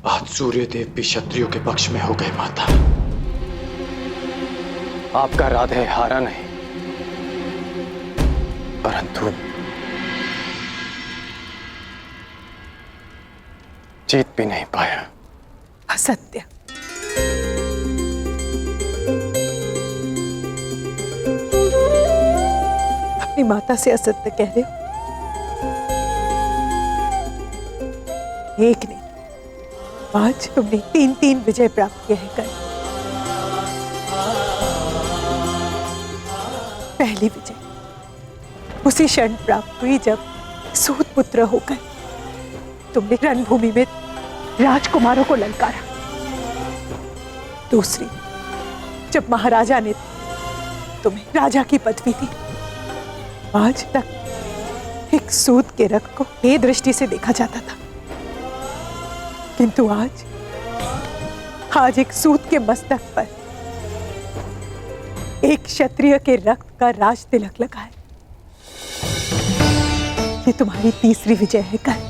आज सूर्यदेव भी क्षत्रियों के पक्ष में हो गए माता। आपका राधे हारा नहीं, परंतु जीत भी नहीं पाया। असत्य। अपनी माता से असत्य कह रहे हो? एक नहीं, आज तुमने 3-3 विजय प्राप्त किए हैं। कल पहली विजय उसी क्षण प्राप्त हुई जब सूत पुत्र होकर तुमने रणभूमि में राजकुमारों को ललकारा। दूसरी जब महाराजा ने तुम्हें राजा की पदवी दी। आज तक एक सूत के रक्त को हे दृष्टि से देखा जाता था, किंतु आज एक सूत के मस्तक पर एक क्षत्रिय के रक्त का राज तिलक लगा है। ये तुम्हारी तीसरी विजय है कल।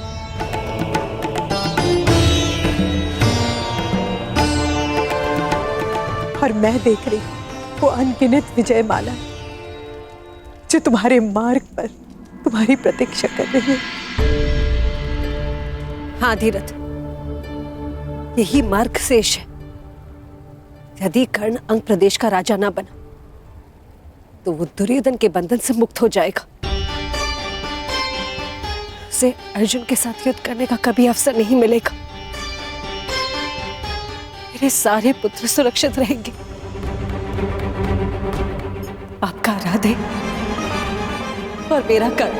और मैं देख रही हूं वो अनगिनत विजय माला जो तुम्हारे मार्ग पर तुम्हारी प्रतीक्षा कर रही है। हाँ धीरथ, यही मार्ग शेष है। यदि कर्ण अंग प्रदेश का राजा ना बना तो वो दुर्योधन के बंधन से मुक्त हो जाएगा। उसे अर्जुन के साथ युद्ध करने का कभी अवसर नहीं मिलेगा। मेरे सारे पुत्र सुरक्षित रहेंगे। आपका राधे और मेरा कर्ण।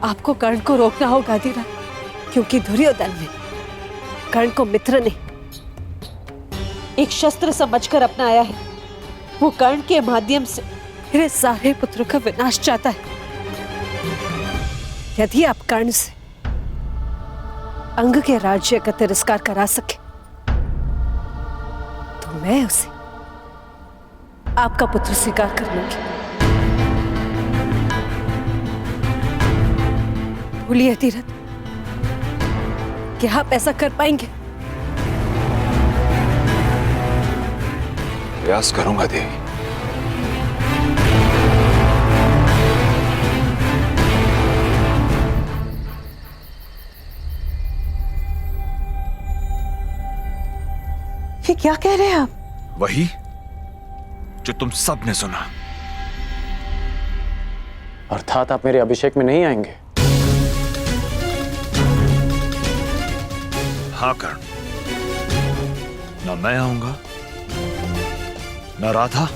आपको कर्ण को रोकना होगा धीरथ, क्योंकि दुर्योधन ने कर्ण को मित्र नहीं एक शस्त्र समझकर अपनाया है। वो कर्ण के माध्यम से मेरे सारे पुत्रों का विनाश चाहता है। यदि आप कर्ण से अंग के राज्य का तिरस्कार करा सके तो मैं उसे आपका पुत्र स्वीकार कर लूंगी। बोलिए धीरथ, क्या आप ऐसा कर पाएंगे? प्रयास करूंगा देवी। ये क्या कह रहे हैं आप? वही जो तुम सब ने सुना। अर्थात आप मेरे अभिषेक में नहीं आएंगे? हाँ कर्ण, ना मैं आऊंगा ना राधा,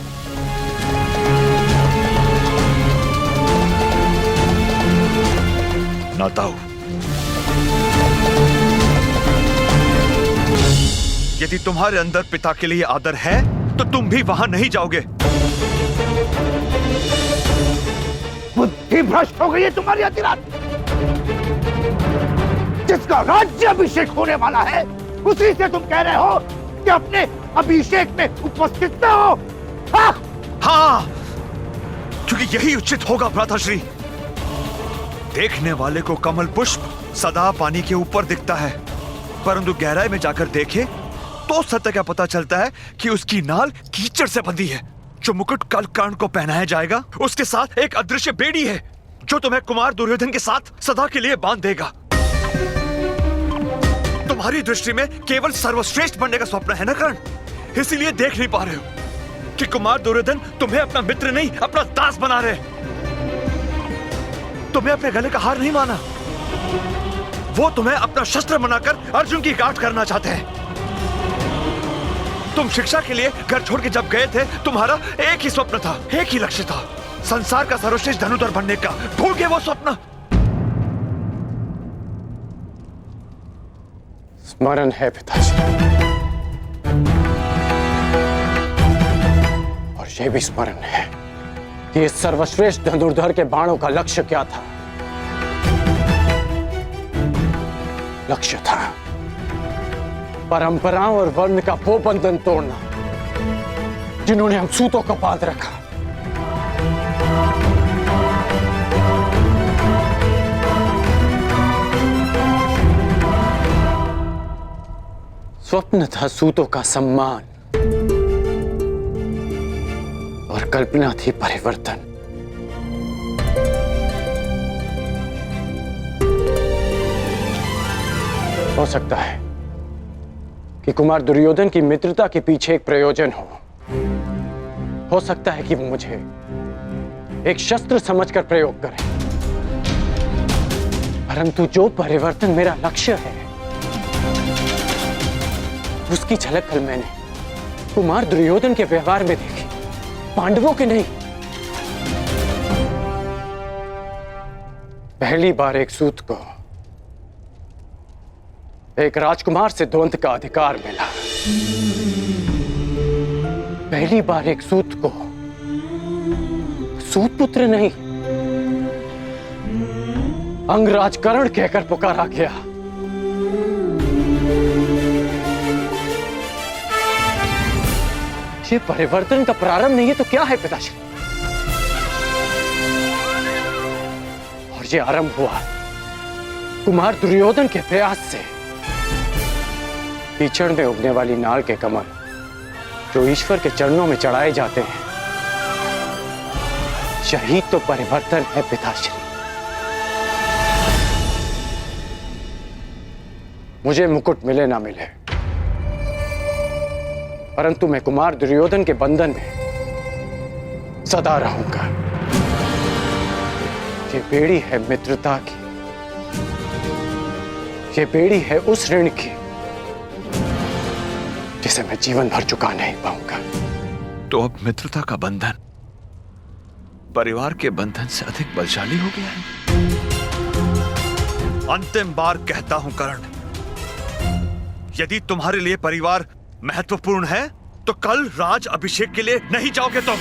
ना ताऊ। यदि तुम्हारे अंदर पिता के लिए आदर है तो तुम भी वहां नहीं जाओगे। बुद्धि भ्रष्ट हो गई है तुम्हारी अतिरात। जिसका राज्य अभिषेक होने वाला है उसी से तुम कह रहे हो कि अपने अभिषेक में उपस्थित न हो। हाँ, क्योंकि यही उचित होगा भ्राताश्री। देखने वाले को कमल पुष्प सदा पानी के ऊपर दिखता है, परंतु गहराई में जाकर देखे तो सत्य का पता चलता है कि उसकी नाल कीचड़ से बंधी है। जो मुकुट कल कर्ण को पहनाया जाएगा उसके साथ एक अदृश्य बेड़ी है जो तुम्हें कुमार दुर्योधन के साथ सदा के लिए बांध देगा। तुम्हारी दृष्टि में केवल सर्वश्रेष्ठ बनने का स्वप्न है ना कर्ण, इसीलिए देख नहीं पा रहे हो कि कुमार दुर्योधन तुम्हें अपना मित्र नहीं अपना दास बना रहे। तुम्हें अपने गले का हार नहीं माना, वो तुम्हें अपना शस्त्र बनाकर अर्जुन की गांठ करना चाहते हैं। तुम शिक्षा के लिए घर छोड़ के जब गए थे तुम्हारा एक ही स्वप्न था, एक ही लक्ष्य था, संसार का सर्वश्रेष्ठ धनुधर बनने का। भूल गए वो स्वप्न? स्मरण है पिताजी, और यह भी स्मरण है कि इस सर्वश्रेष्ठ धनुर्धर के बाणों का लक्ष्य क्या था। लक्ष्य था परंपराओं और वर्ण का वो बंधन तोड़ना जिन्होंने हम सूतों को बांध रखा। स्वप्न था सूतों का सम्मान और कल्पना थी परिवर्तन। हो सकता है कि कुमार दुर्योधन की मित्रता के पीछे एक प्रयोजन हो सकता है कि वो मुझे एक शस्त्र समझकर प्रयोग करे, परंतु जो परिवर्तन मेरा लक्ष्य है उसकी झलक कल मैंने कुमार दुर्योधन के व्यवहार में देखी, पांडवों के नहीं। पहली बार एक सूत को एक राजकुमार से द्वंद्व का अधिकार मिला। पहली बार एक सूत को सूत पुत्र नहीं अंगराजकरण कहकर पुकारा गया। ये परिवर्तन का प्रारंभ नहीं है तो क्या है पिताश्री? और ये आरंभ हुआ कुमार दुर्योधन के प्रयास से। कीचड़ में उगने वाली नाल के कमल जो ईश्वर के चरणों में चढ़ाए जाते हैं, यही तो परिवर्तन है पिताश्री। मुझे मुकुट मिले ना मिले, परंतु मैं कुमार दुर्योधन के बंधन में सदा रहूंगा। ये बेड़ी है मित्रता की, ये बेड़ी है उस ऋण की जिसे मैं जीवन भर चुका नहीं पाऊंगा। तो अब मित्रता का बंधन परिवार के बंधन से अधिक बलशाली हो गया है। अंतिम बार कहता हूं कर्ण, यदि तुम्हारे लिए परिवार महत्वपूर्ण है तो कल राज अभिषेक के लिए नहीं जाओगे तुम।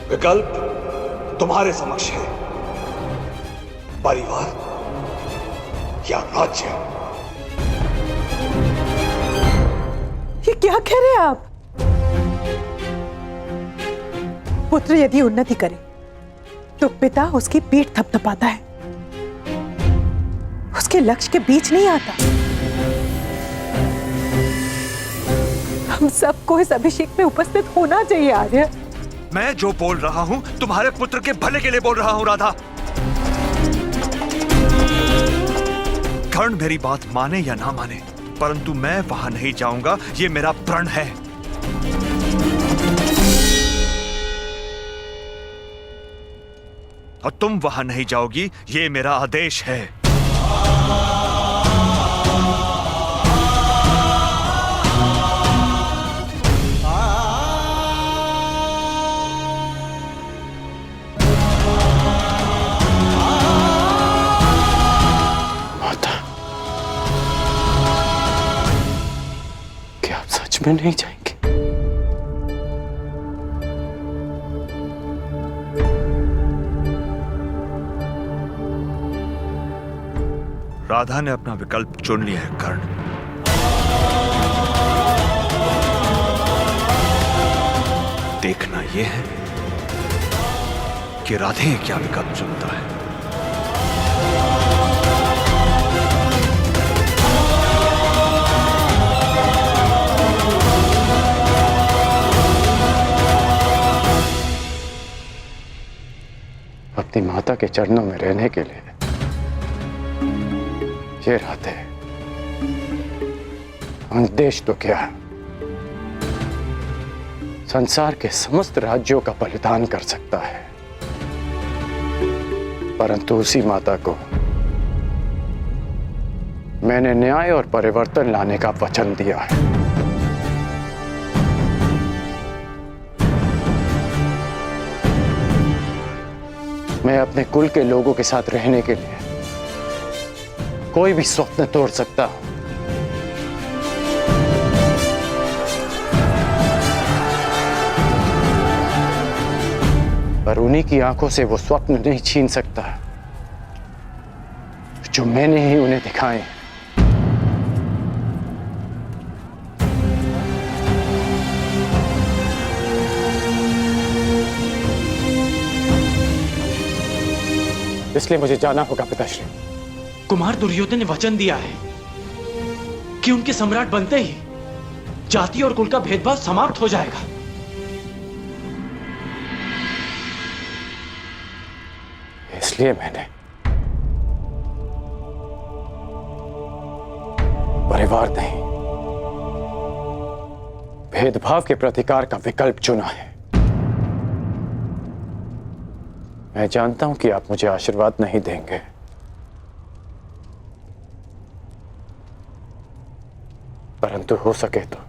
विकल्प तुम्हारे समक्ष है, परिवार या राज्य। ये क्या कह रहे हैं आप? पुत्र यदि उन्नति करे तो पिता उसकी पीठ थपथपाता है, उसके लक्ष्य के बीच नहीं आता। हम सबको इस अभिषेक में उपस्थित होना चाहिए आर्य। मैं जो बोल रहा हूं तुम्हारे पुत्र के भले के लिए बोल रहा हूं राधा। कर्ण मेरी बात माने या ना माने, परंतु मैं वहां नहीं जाऊंगा, ये मेरा प्रण है। और तुम वहां नहीं जाओगी, ये मेरा आदेश है। में नहीं जाएंगे? राधा ने अपना विकल्प चुन लिया है कर्ण। देखना यह है कि राधे क्या विकल्प चुनता है। अपनी माता के चरणों में रहने के लिए ये राधे देश तो क्या संसार के समस्त राज्यों का बलिदान कर सकता है, परंतु उसी माता को मैंने न्याय और परिवर्तन लाने का वचन दिया है। मैं अपने कुल के लोगों के साथ रहने के लिए कोई भी स्वप्न तोड़ सकता हूं, पर उन्हीं की आंखों से वो स्वप्न नहीं छीन सकता जो मैंने ही उन्हें दिखाए। इसलिए मुझे जाना होगा पिताश्री। कुमार दुर्योधन ने वचन दिया है कि उनके सम्राट बनते ही जाति और कुल का भेदभाव समाप्त हो जाएगा। इसलिए मैंने परिवार नहीं, भेदभाव के प्रतिकार का विकल्प चुना है। मैं जानता हूं कि आप मुझे आशीर्वाद नहीं देंगे, परंतु हो सके तो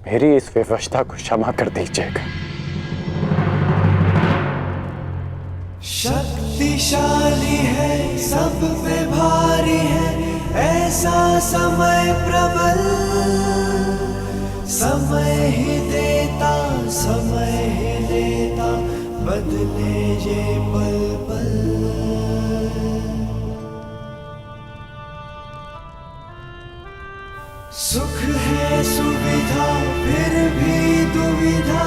मेरी इस विवशता को क्षमा कर दीजिएगा। शक्तिशाली है, सब पे भारी है, ऐसा समय प्रबल, समय ही देता, समय ही लेता, बदले ये पल पल। सुख है सुविधा, फिर भी दुविधा,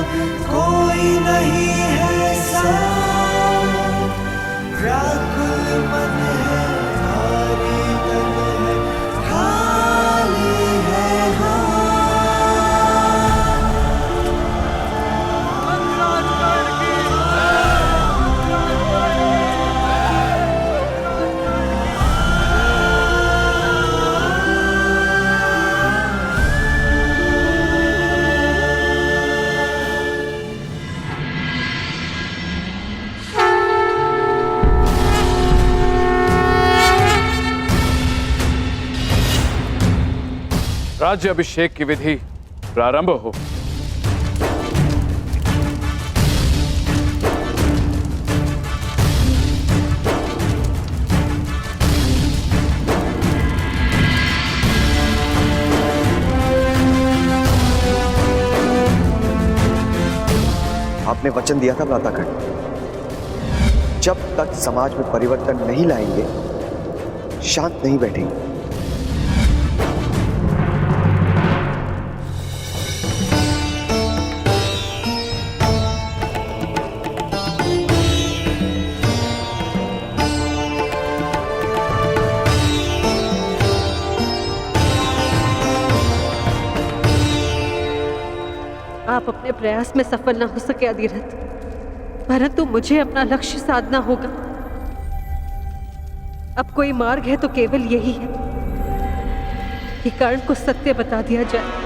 कोई नहीं है साथ, व्याकुल मन है, भारी तन है, खाली है हाथ। राज्य अभिषेक की विधि प्रारंभ हो। आपने वचन दिया था भ्रातागण, जब तक समाज में परिवर्तन नहीं लाएंगे शांत नहीं बैठेंगे। आप अपने प्रयास में सफल ना हो सके अधिरथ, परंतु मुझे अपना लक्ष्य साधना होगा। अब कोई मार्ग है तो केवल यही है कि कर्ण को सत्य बता दिया जाए।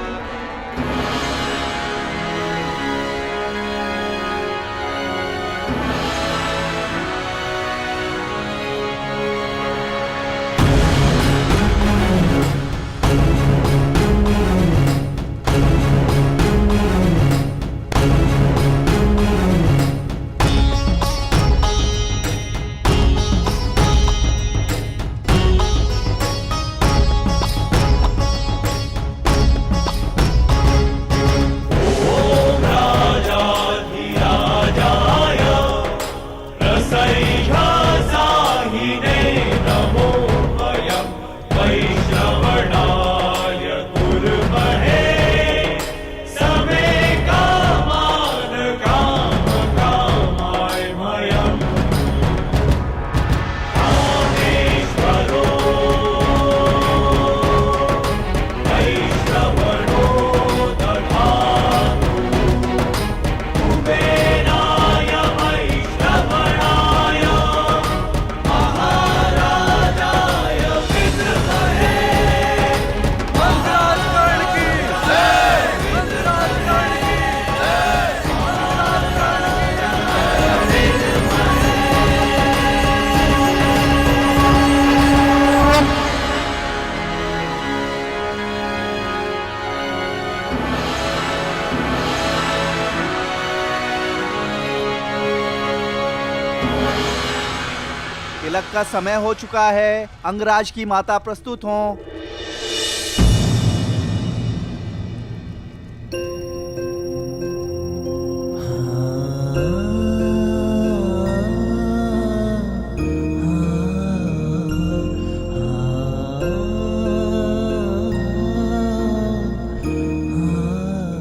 तिलक का समय हो चुका है, अंगराज की माता प्रस्तुत हों।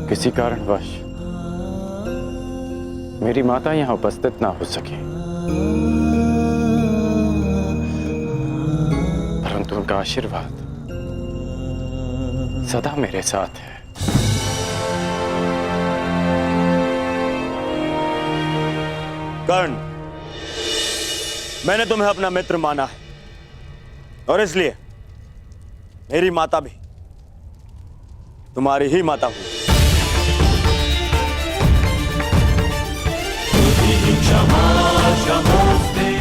किसी कारणवश मेरी माता यहां उपस्थित ना हो सके, परंतु उनका आशीर्वाद सदा मेरे साथ है। कर्ण, मैंने तुम्हें अपना मित्र माना है और इसलिए मेरी माता भी तुम्हारी ही माता हुई।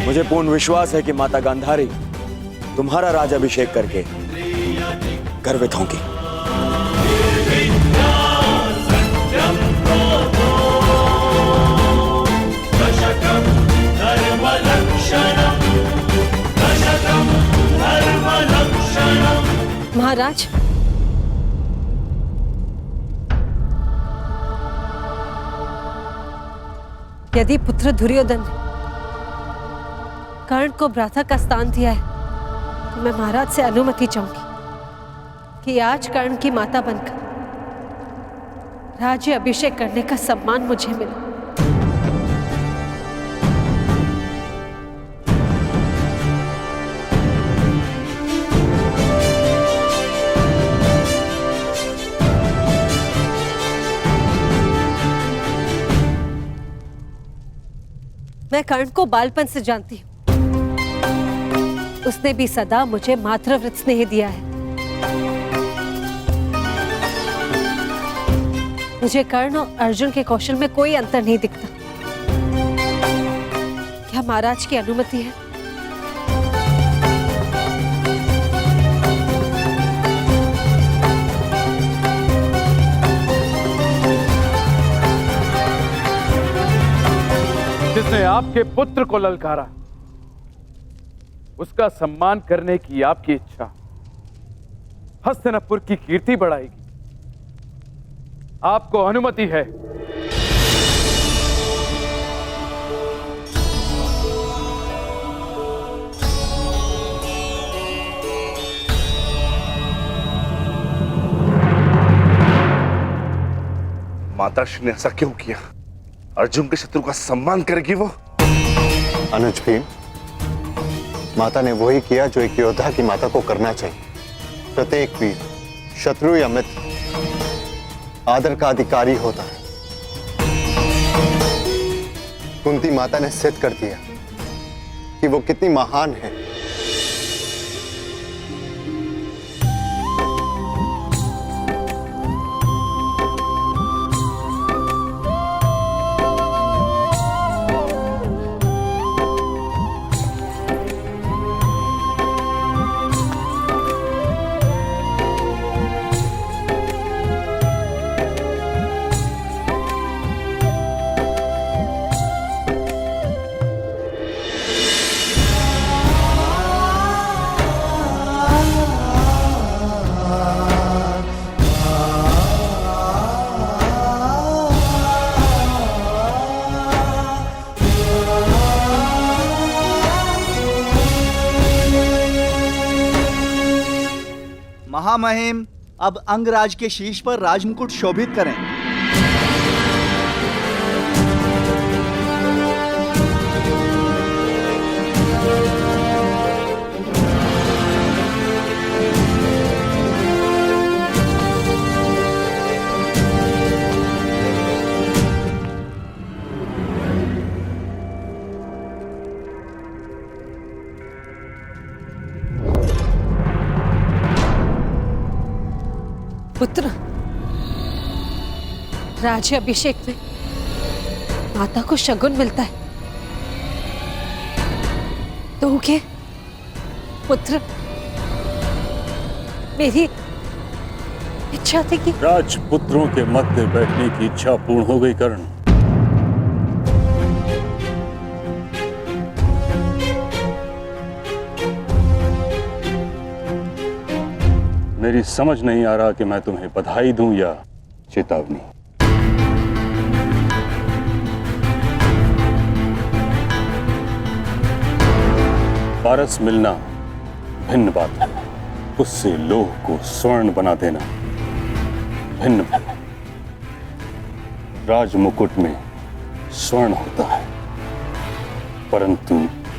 मुझे पूर्ण विश्वास है कि माता गांधारी तुम्हारा राज्याभिषेक करके गर्वित होंगी। महाराज, यदि पुत्र दुर्योधन ने कर्ण को भ्राता का स्थान दिया है तो मैं महाराज से अनुमति चाहूंगी कि आज कर्ण की माता बनकर राज्य अभिषेक करने का सम्मान मुझे मिला। मैं कर्ण को बालपन से जानती हूं। उसने भी सदा मुझे मातृव्रत स्नेह दिया है। मुझे कर्ण और अर्जुन के कौशल में कोई अंतर नहीं दिखता। क्या महाराज की अनुमति है? जिसने आपके पुत्र को ललकारा, उसका सम्मान करने की आपकी इच्छा हस्तिनापुर की कीर्ति बढ़ाएगी। आपको अनुमति है। माताश्री ने ऐसा क्यों किया? अर्जुन के शत्रु का सम्मान करेगी वो? अनुज भीम, माता ने वही किया जो एक योद्धा की माता को करना चाहिए। प्रत्येक वीर, शत्रु या मित्र, आदर का अधिकारी होता है। कुंती माता ने सिद्ध कर दिया कि वो कितनी महान है। महामहिम, अब अंगराज के शीश पर राजमुकुट शोभित करें। पुत्र, राज्य अभिषेक में माता को शगुन मिलता है। तो क्या पुत्र, मेरी इच्छा थी कि राजपुत्रों के मध्य बैठने की इच्छा पूर्ण हो गई। कर्ण, मेरी समझ नहीं आ रहा कि मैं तुम्हें बधाई दूं या चेतावनी। पारस मिलना भिन्न बात है, उससे लोह को स्वर्ण बना देना भिन्न बात है। राजमुकुट में स्वर्ण होता है, परंतु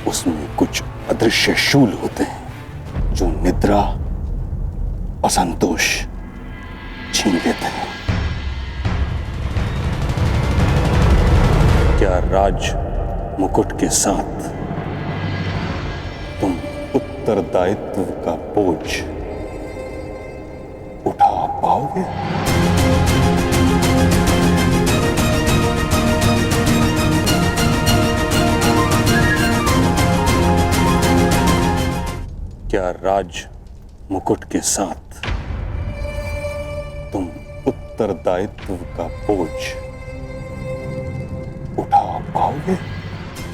उसमें कुछ अदृश्य शूल होते हैं जो निद्रा और संतोष छीन लेते हैं। क्या राज मुकुट के साथ तुम उत्तरदायित्व का बोझ उठा पाओगे? क्या राज मुकुट के साथ तुम उत्तरदायित्व का बोझ उठा पाओगे?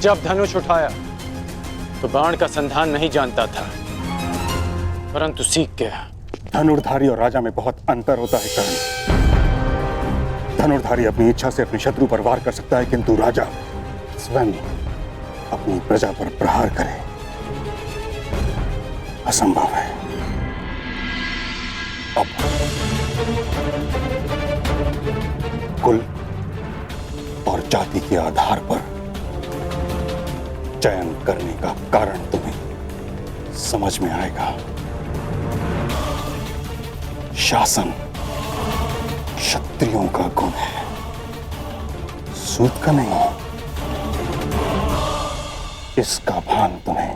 जब धनुष उठाया तो बाण का संधान नहीं जानता था, परंतु सीख गया। धनुर्धारी और राजा में बहुत अंतर होता है कर्ण। धनुर्धारी अपनी इच्छा से अपने शत्रु पर वार कर सकता है, किंतु राजा स्वयं अपनी प्रजा पर प्रहार करे असंभव है। अब कुल और जाति के आधार पर चयन करने का कारण तुम्हें समझ में आएगा। शासन क्षत्रियों का गुण है, सूत का नहीं। इसका भान तुम्हें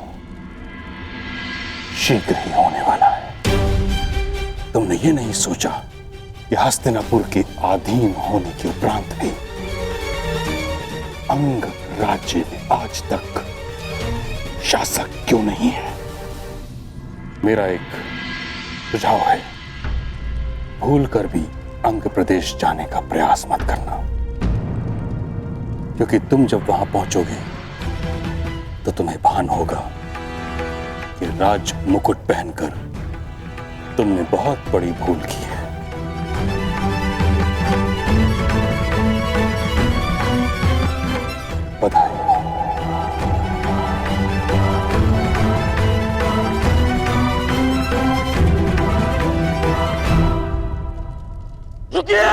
शीघ्र ही होने वाला है। तुमने ये नहीं सोचा कि हस्तिनापुर के अधीन होने के उपरांत भी अंग राज्य में आज तक शासक क्यों नहीं है। मेरा एक सुझाव है, भूल कर भी अंग प्रदेश जाने का प्रयास मत करना, क्योंकि तुम जब वहां पहुंचोगे तो तुम्हें भान होगा कि राज मुकुट पहनकर तुमने बहुत बड़ी भूल की है। बधाई। रुकिए!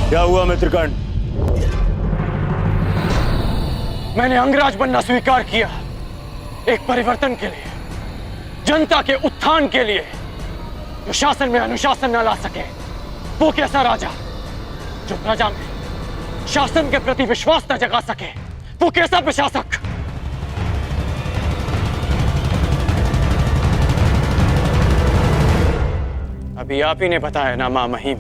क्या हुआ मित्रकर्ण? मैंने अंगराज बनना स्वीकार किया, एक परिवर्तन के लिए, जनता के उत्थान के लिए, जो शासन में अनुशासन न ला सके। वो कैसा राजा जो प्रजा में शासन के प्रति विश्वास न जगा सके? वो कैसा प्रशासक? अभी आप ही ने बताया ना मां महिम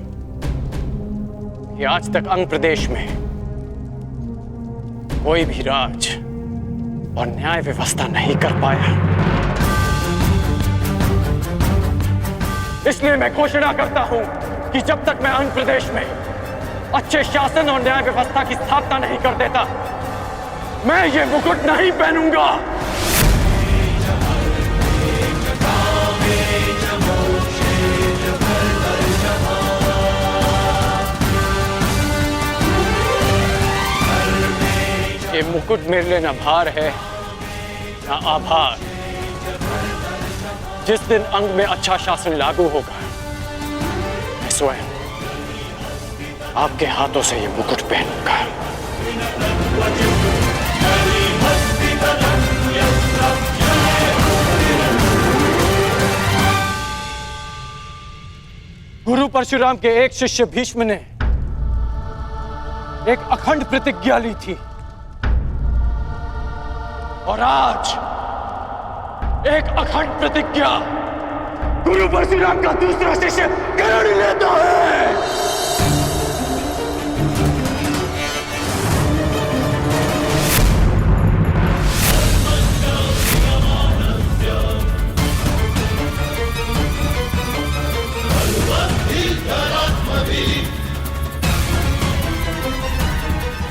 कि आज तक अंग प्रदेश में कोई भी राज और न्याय व्यवस्था नहीं कर पाया। इसलिए मैं घोषणा करता हूं कि जब तक मैं अंग प्रदेश में अच्छे शासन और न्याय व्यवस्था की स्थापना नहीं कर देता, मैं ये मुकुट नहीं पहनूंगा। ये मुकुट मेरे लिए न भार है न आभार। जिस दिन अंग में अच्छा शासन लागू होगा, मैं स्वयं आपके हाथों से ये मुकुट पहनूंगा। गुरु परशुराम के एक शिष्य भीष्म ने एक अखंड प्रतिज्ञा ली थी, और आज एक अखंड प्रतिज्ञा गुरु परशुराम का दूसरा शिष्य कर्ण लेता है।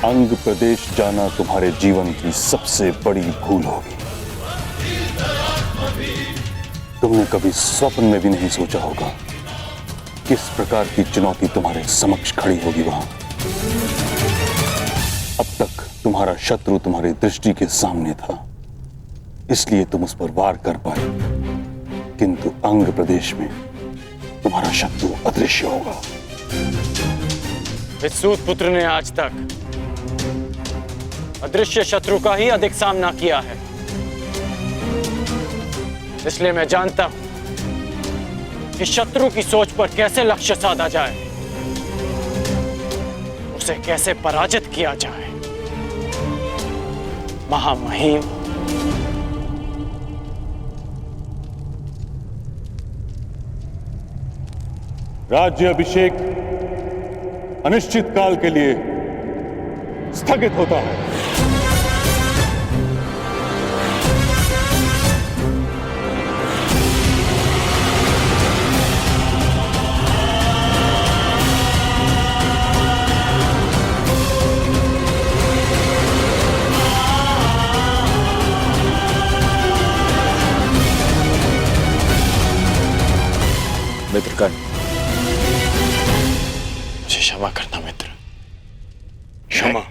अंग प्रदेश जाना तुम्हारे जीवन की सबसे बड़ी भूल होगी। तुमने कभी स्वप्न में भी नहीं सोचा होगा किस प्रकार की चुनौती तुम्हारे समक्ष खड़ी होगी वहां। अब तक तुम्हारा शत्रु तुम्हारी दृष्टि के सामने था, इसलिए तुम उस पर वार कर पाए, किंतु अंग प्रदेश में तुम्हारा शत्रु अदृश्य होगा। इस सूत पुत्र ने आज तक अदृश्य शत्रु का ही अधिक सामना किया है, इसलिए मैं जानता हूं कि शत्रु की सोच पर कैसे लक्ष्य साधा जाए, उसे कैसे पराजित किया जाए। महामहिम राज्य अभिषेक अनिश्चित काल के लिए स्थगित होता है। मित्रगण, मुझे क्षमा करना मित्र। क्षमा?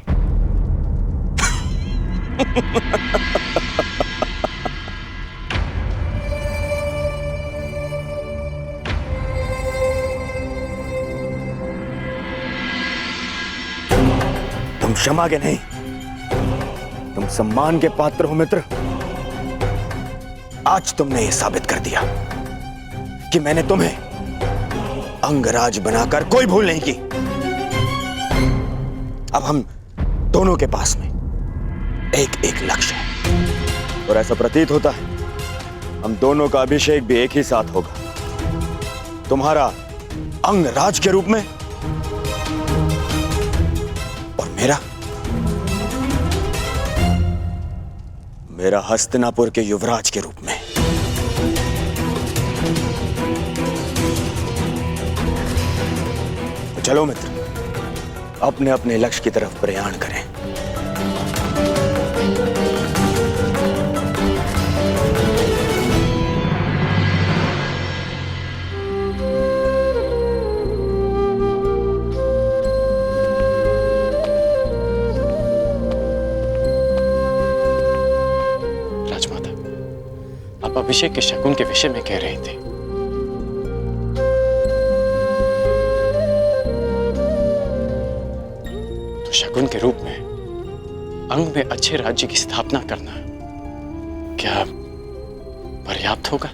तुम क्षमा के नहीं, तुम सम्मान के पात्र हो मित्र। आज तुमने यह साबित कर दिया कि मैंने तुम्हें अंगराज बनाकर कोई भूल नहीं की। अब हम दोनों के पास में एक एक लक्ष्य है, और ऐसा प्रतीत होता है हम दोनों का अभिषेक भी एक ही साथ होगा, तुम्हारा अंगराज के रूप में और मेरा हस्तिनापुर के युवराज के रूप में। तो चलो मित्र, अपने अपने लक्ष्य की तरफ प्रयाण करें। राजमाता, आप अभिषेक के शकुन के विषय में कह रहे थे। तो शकुन के रूप में अंग में अच्छे राज्य की स्थापना करना क्या पर्याप्त होगा?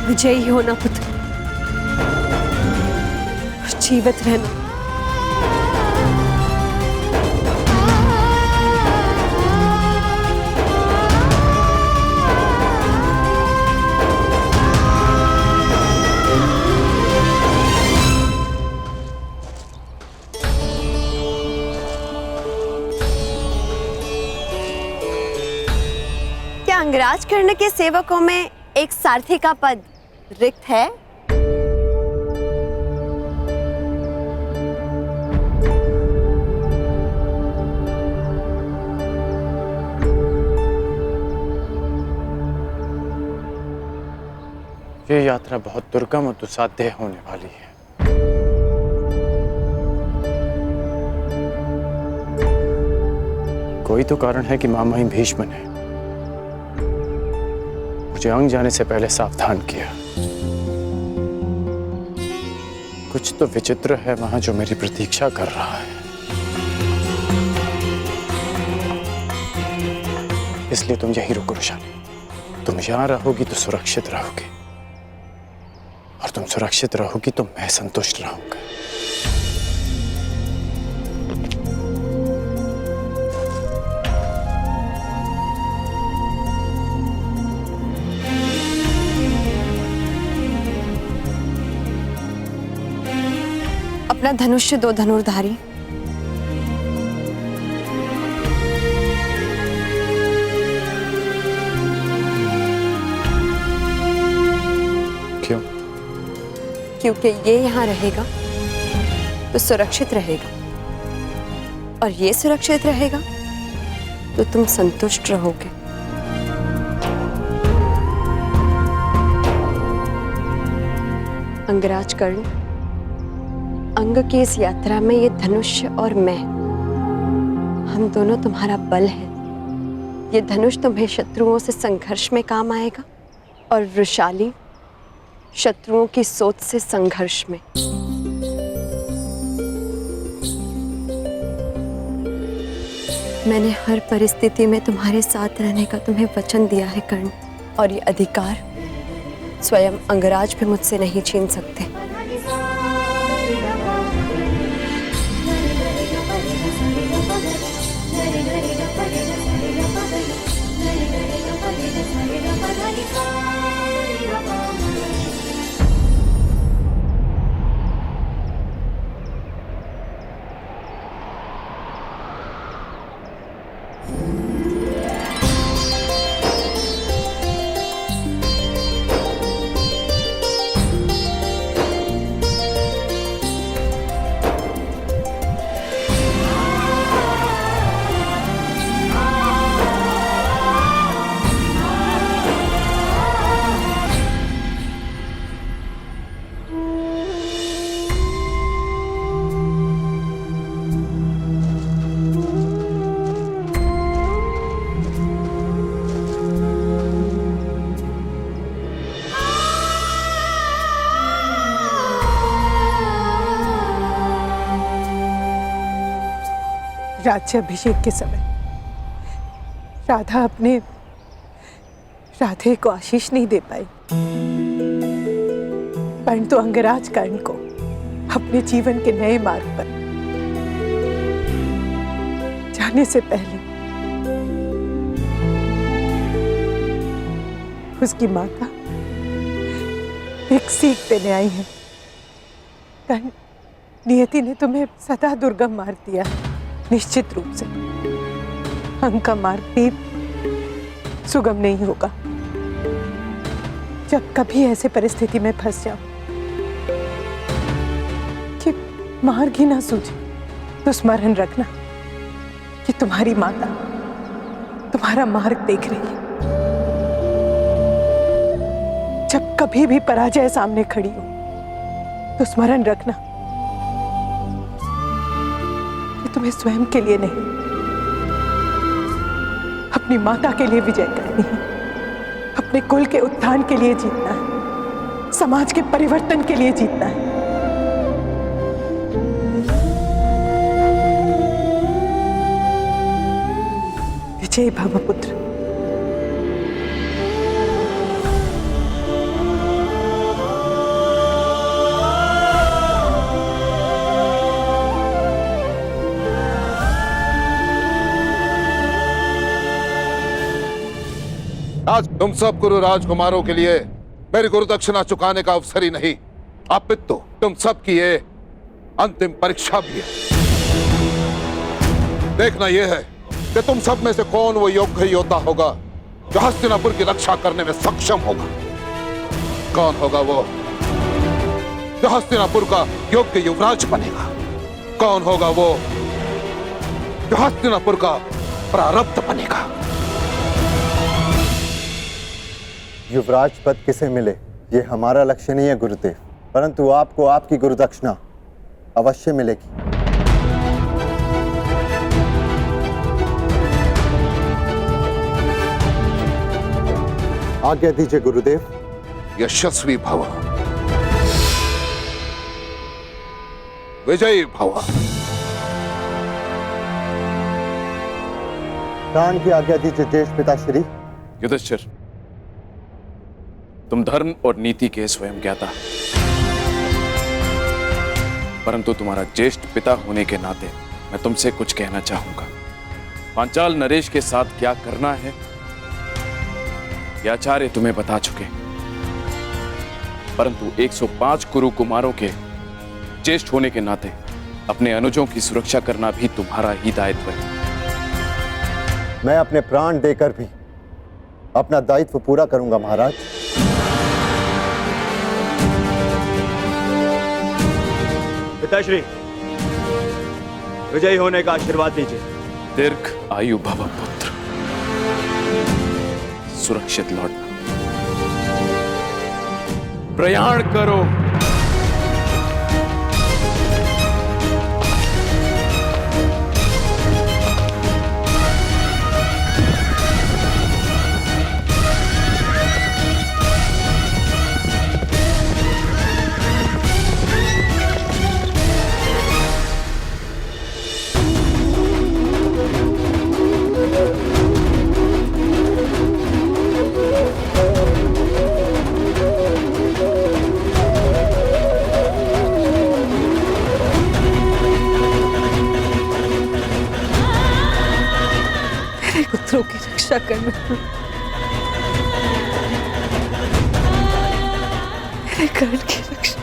विजयी होना पुत्र, जीवित रहना। क्या अंगराज कर्ण के सेवकों में एक सारथी का पद रिक्त है? ये यात्रा बहुत दुर्गम और दुस्साध्य होने वाली है। कोई तो कारण है कि महामहिम भीष्म ने मुझे अंग जाने से पहले सावधान किया। कुछ तो विचित्र है वहां जो मेरी प्रतीक्षा कर रहा है। इसलिए तुम यहीं रुको रुशाली। तुम यहां रहोगी तो सुरक्षित रहोगी, और तुम सुरक्षित रहोगी तो मैं संतुष्ट रहूंगा। अपना धनुष्य दो धनुर्धारी। क्यों? क्योंकि ये यहां रहेगा तो सुरक्षित रहेगा, और ये सुरक्षित रहेगा तो तुम संतुष्ट रहोगे। अंगराज कर्ण, अंग की इस यात्रा में ये धनुष और मैं, हम दोनों तुम्हारा बल है। ये धनुष तुम्हें शत्रुओं से संघर्ष में काम आएगा और वृषाली शत्रुओं की सोच से संघर्ष में। मैंने हर परिस्थिति में तुम्हारे साथ रहने का तुम्हें वचन दिया है कर्ण, और ये अधिकार स्वयं अंगराज भी मुझसे नहीं छीन सकते। राज्याभिषेक के समय राधा अपने राधे को आशीष नहीं दे पाई, परंतु अंगराज कर्ण को अपने जीवन के नए मार्ग पर जाने से पहले उसकी माता एक सीख देने आई है। कर्ण, नियति ने तुम्हें सदा दुर्गम मार्ग दिया है। निश्चित रूप से अंग का मार्ग भी सुगम नहीं होगा। जब कभी ऐसे परिस्थिति में फंस जाओ कि मार्ग ही ना सूझे, तो स्मरण रखना कि तुम्हारी माता तुम्हारा मार्ग देख रही है। जब कभी भी पराजय सामने खड़ी हो तो स्मरण रखना तुम्हें स्वयं के लिए नहीं, अपनी माता के लिए विजय करनी है। अपने कुल के उत्थान के लिए जीतना है, समाज के परिवर्तन के लिए जीतना है। विजय भव पुत्र। आज तुम सब गुरु राजकुमारों के लिए मेरी गुरु दक्षिणा चुकाने का अवसर ही नहीं, अपितु तुम सब की ये अंतिम परीक्षा भी है। देखना यह है कि तुम सब में से कौन वो योग्य योद्धा होगा जो हस्तिनापुर की रक्षा करने में सक्षम होगा। कौन होगा वो जो हस्तिनापुर का योग्य युवराज बनेगा। कौन होगा वो जो हस्तिनापुर का प्रारब्ध बनेगा। युवराज पद किसे मिले ये हमारा लक्ष्य नहीं है गुरुदेव, परंतु आपको आपकी गुरु दक्षिणा अवश्य मिलेगी। आज्ञा दीजिए गुरुदेव। यशस्वी भव, विजयी भव। प्राण की आज्ञा दीजिए ज्येष्ठ पिताश्री। युधिष्ठिर, तुम धर्म और नीति के स्वयं ज्ञाता, परंतु तुम्हारा ज्येष्ठ पिता होने के नाते मैं तुमसे कुछ कहना चाहूंगा। पांचाल नरेश के साथ क्या करना है ये आचार्य तुम्हें बता चुके, परंतु 105 कुरु कुमारों के ज्येष्ठ होने के नाते अपने अनुजों की सुरक्षा करना भी तुम्हारा ही दायित्व है। मैं अपने प्राण देकर भी अपना दायित्व पूरा करूंगा महाराज। पिताश्री, विजयी होने का आशीर्वाद दीजिए। दीर्घ आयु भव पुत्र, सुरक्षित लौटना। प्रयाण करो। पुत्रों की रक्षा करना, मेरे कर्ण की रक्षा।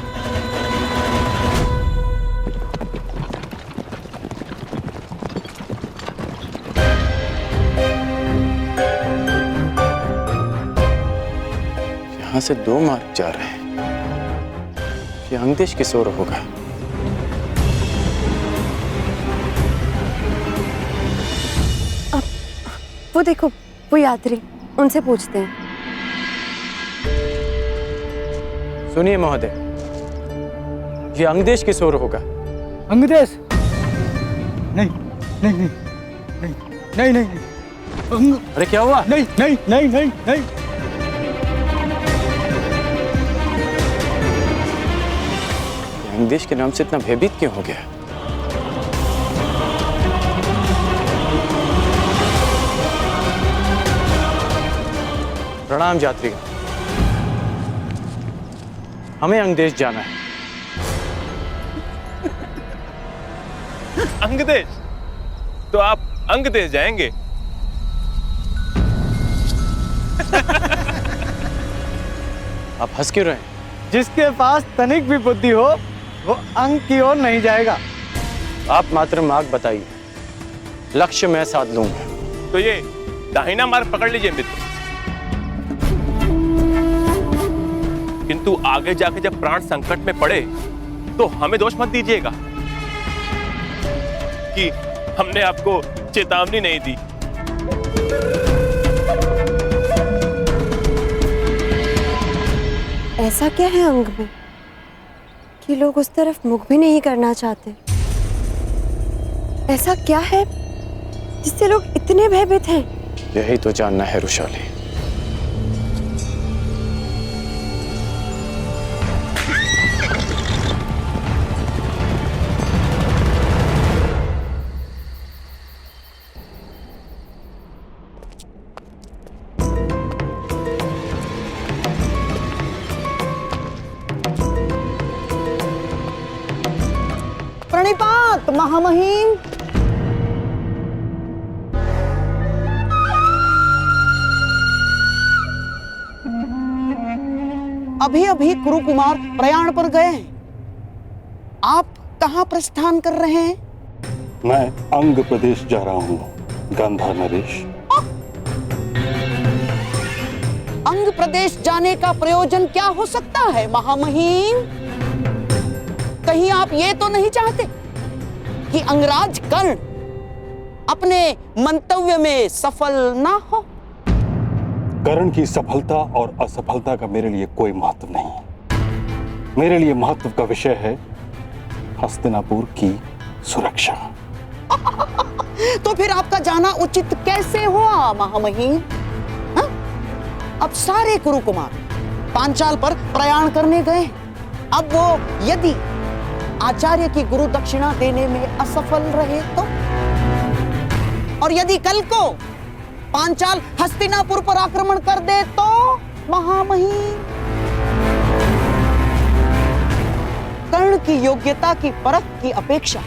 यहां से दो मार्ग जा रहे हैं। ये अंगदेश किशोर होगा। वो देखो, वो यात्री, उनसे पूछते हैं। सुनिए महोदय, ये अंगदेश किशोर होगा। अंगदेश? नहीं नहीं नहीं नहीं नहीं नहीं नहीं। अरे क्या हुआ? नहीं नहीं नहीं नहीं नहीं। अंगदेश के नाम से इतना भयभीत क्यों हो गया? प्रणाम यात्रीगण, हमें अंगदेश जाना है। अंगदेश? तो आप अंगदेश जाएंगे? आप हंस क्यों रहे हैं? जिसके पास तनिक भी बुद्धि हो वो अंग की ओर नहीं जाएगा। आप मात्र मार्ग बताइए, लक्ष्य मैं साध लूंगा। तो ये दाहिना मार्ग पकड़ लीजिए मित्र, किंतु आगे जाके जब प्राण संकट में पड़े तो हमें दोष मत दीजिएगा कि हमने आपको चेतावनी नहीं दी। ऐसा क्या है अंग में कि लोग उस तरफ मुख भी नहीं करना चाहते? ऐसा क्या है जिससे लोग इतने भयभीत हैं? यही तो जानना है रुशाली। प्रणिपात महामहिम। अभी अभी कुरुकुमार प्रयाण पर गए हैं। आप कहां प्रस्थान कर रहे हैं? मैं अंग प्रदेश जा रहा हूँ, गांधार नरेश। अंग प्रदेश जाने का प्रयोजन क्या हो सकता है महामहिम? कहीं आप ये तो नहीं चाहते कि अंगराज कर्ण अपने मंतव्य में सफल ना हो? कर्ण की सफलता और असफलता का मेरे लिए कोई महत्व नहीं। मेरे लिए महत्व का विषय है हस्तिनापुर की सुरक्षा। तो फिर आपका जाना उचित कैसे हुआ महामहिम? हाँ? अब सारे कुरुकुमार पांचाल पर प्रयाण करने गए। अब वो यदि आचार्य की गुरु दक्षिणा देने में असफल रहे तो, और यदि कल को पांचाल हस्तिनापुर पर आक्रमण कर दे तो महामहिम? कर्ण की योग्यता की परख की अपेक्षा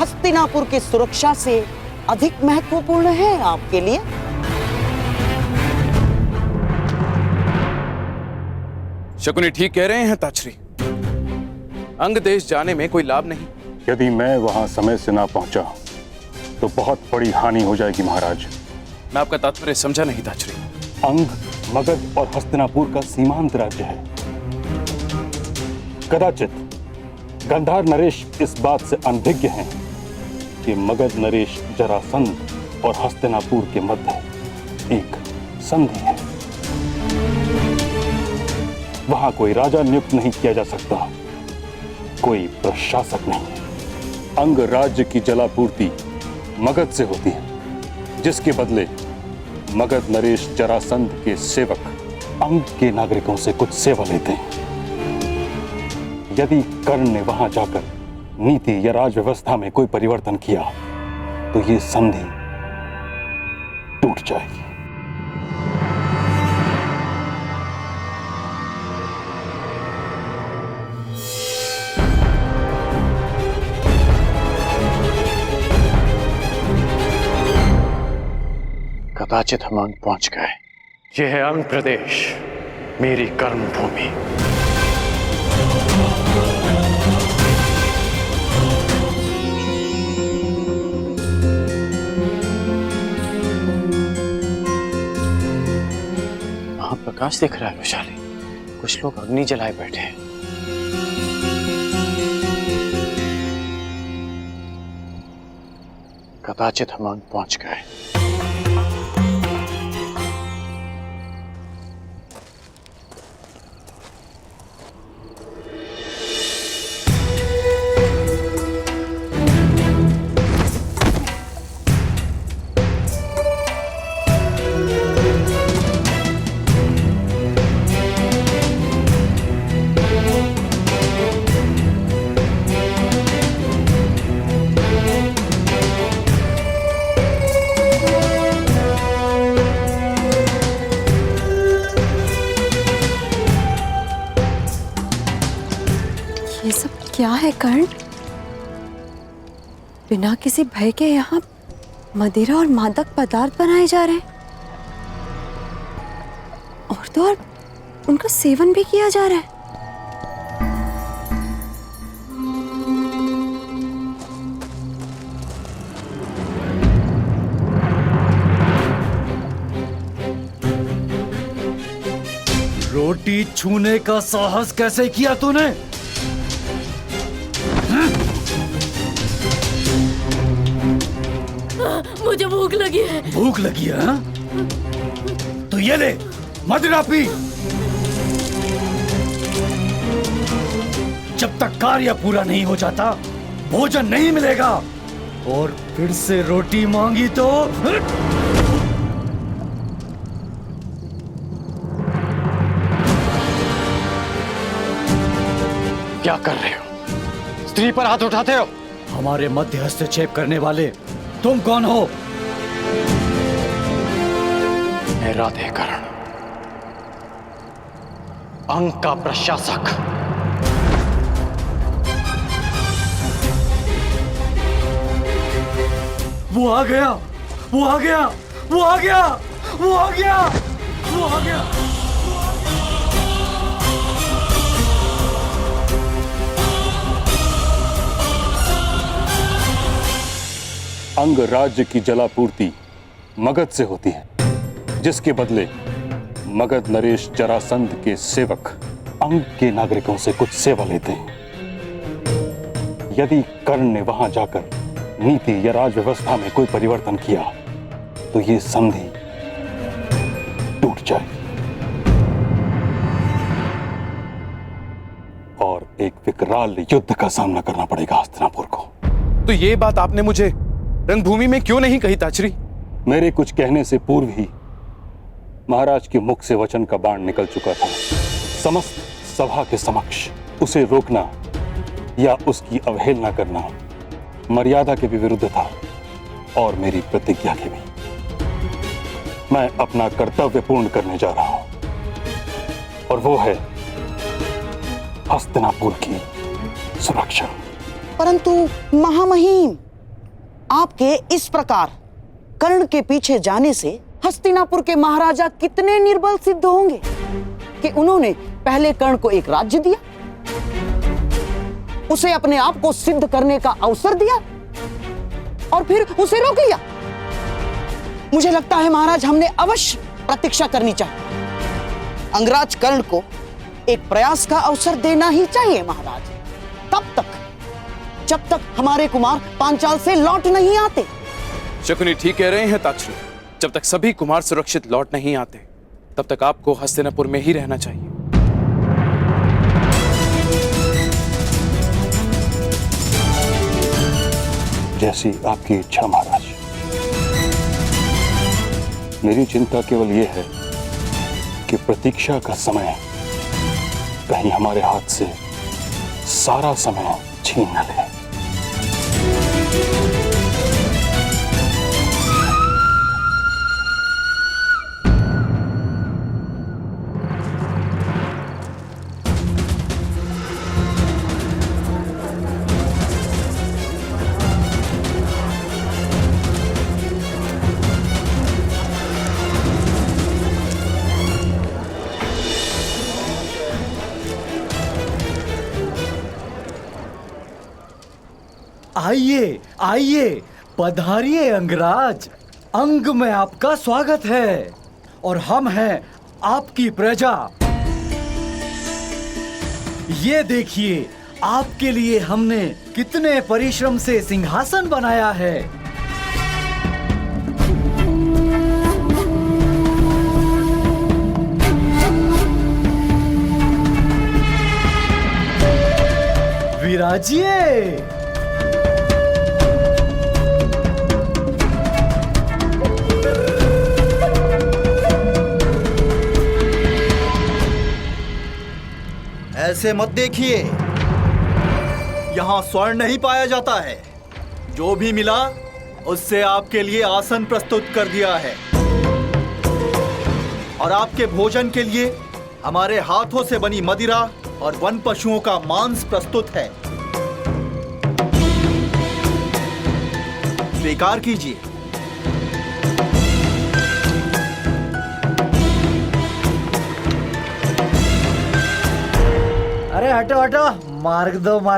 हस्तिनापुर की सुरक्षा से अधिक महत्वपूर्ण है आपके लिए? शकुनी ठीक कह रहे हैं ताछरी। अंग देश जाने में कोई लाभ नहीं। यदि मैं वहां समय से ना पहुंचा तो बहुत बड़ी हानि हो जाएगी महाराज। मैं आपका तात्पर्य समझा नहीं ताछरी। अंग, मगध और हस्तिनापुर का सीमांत राज्य है। कदाचित गांधार नरेश इस बात से अनभिज्ञ हैं कि मगध नरेश जरासंध और हस्तिनापुर के मध्य एक संधि है। वहां कोई राजा नियुक्त नहीं किया जा सकता, कोई प्रशासक नहीं। अंग राज्य की जलापूर्ति मगध से होती है, जिसके बदले मगध नरेश जरासंध के सेवक अंग के नागरिकों से कुछ सेवा लेते हैं। यदि कर्ण ने वहां जाकर नीति या राज व्यवस्था में कोई परिवर्तन किया तो ये संधि टूट जाएगी। कदाचित हम अंग पहुंच गए। यह है अंग प्रदेश, मेरी कर्म भूमि। वहां प्रकाश दिख रहा है वैशाली, कुछ लोग अग्नि जलाए बैठे हैं। कदाचित हम अंग पहुंच गए। ये सब क्या है कर्ण? बिना किसी भय के यहाँ मदिरा और मादक पदार्थ बनाए जा रहे हैं और तो और उनका सेवन भी किया जा रहा है। रोटी छूने का साहस कैसे किया तूने? मुझे भूख लगी है। भूख लगी है हाँ? तो ये ले मदिरा पी। जब तक कार्य पूरा नहीं हो जाता भोजन नहीं मिलेगा। और फिर से रोटी मांगी तो क्या कर रहे हो? स्त्री पर हाथ उठाते हो? हमारे मध्य हस्तक्षेप करने वाले तुम कौन हो? मैं राधेकरण, अंग का प्रशासक। वो आ गया, वो आ गया, वो आ गया, वो आ गया, वो आ गया। अंग राज्य की जलापूर्ति मगध से होती है, जिसके बदले मगध नरेश जरासंध के सेवक अंग के नागरिकों से कुछ सेवा लेते हैं। यदि कर्ण ने वहां जाकर नीति या राज व्यवस्था में कोई परिवर्तन किया तो ये संधि टूट जाएगी और एक विकराल युद्ध का सामना करना पड़ेगा हस्तिनापुर को। तो ये बात आपने मुझे रणभूमि में क्यों नहीं कही ताचरी? मेरे कुछ कहने से पूर्व ही महाराज के मुख से वचन का बाण निकल चुका था। समस्त सभा के समक्ष उसे रोकना या उसकी अवहेलना करना मर्यादा के भी विरुद्ध था और मेरी प्रतिज्ञा के भी। मैं अपना कर्तव्य पूर्ण करने जा रहा हूं और वो है हस्तिनापुर की सुरक्षा। परंतु महामहिम, आपके इस प्रकार कर्ण के पीछे जाने से हस्तिनापुर के महाराजा कितने निर्बल सिद्ध होंगे कि उन्होंने पहले कर्ण को एक राज्य दिया, उसे अपने आप को सिद्ध करने का अवसर दिया और फिर उसे रोक लिया। मुझे लगता है महाराज, हमने अवश्य प्रतीक्षा करनी चाहिए। अंगराज कर्ण को एक प्रयास का अवसर देना ही चाहिए महाराज। तब तक जब तक हमारे कुमार पांचाल से लौट नहीं आते। शकुनी ठीक कह रहे हैं ताक्षरी। जब तक सभी कुमार सुरक्षित लौट नहीं आते तब तक आपको हस्तिनापुर में ही रहना चाहिए। जैसी आपकी इच्छा महाराज। मेरी चिंता केवल यह है कि प्रतीक्षा का समय कहीं हमारे हाथ से सारा समय छीन न ले। आइए आइए, पधारिए अंगराज। अंग में आपका स्वागत है और हम हैं आपकी प्रजा। ये देखिए, आपके लिए हमने कितने परिश्रम से सिंहासन बनाया है। विराजिए। ऐसे मत देखिए, यहाँ स्वर्ण नहीं पाया जाता है। जो भी मिला उससे आपके लिए आसन प्रस्तुत कर दिया है और आपके भोजन के लिए हमारे हाथों से बनी मदिरा और वन पशुओं का मांस प्रस्तुत है। स्वीकार कीजिए। अरे हटो हटो, मार्ग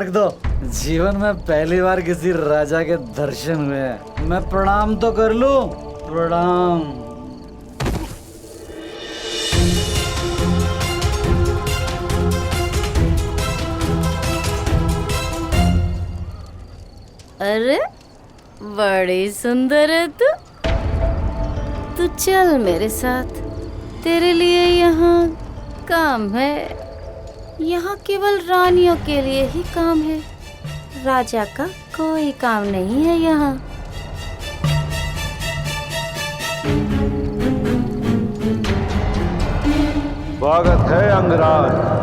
दो। जीवन में पहली बार किसी राजा के दर्शन हुए हैं। मैं प्रणाम तो कर लूं। प्रणाम। अरे बड़ी सुंदर है तू चल मेरे साथ। तेरे लिए यहाँ काम है। यहाँ केवल रानियों के लिए ही काम है। राजा का कोई काम नहीं है यहाँ। स्वागत है अंगराज।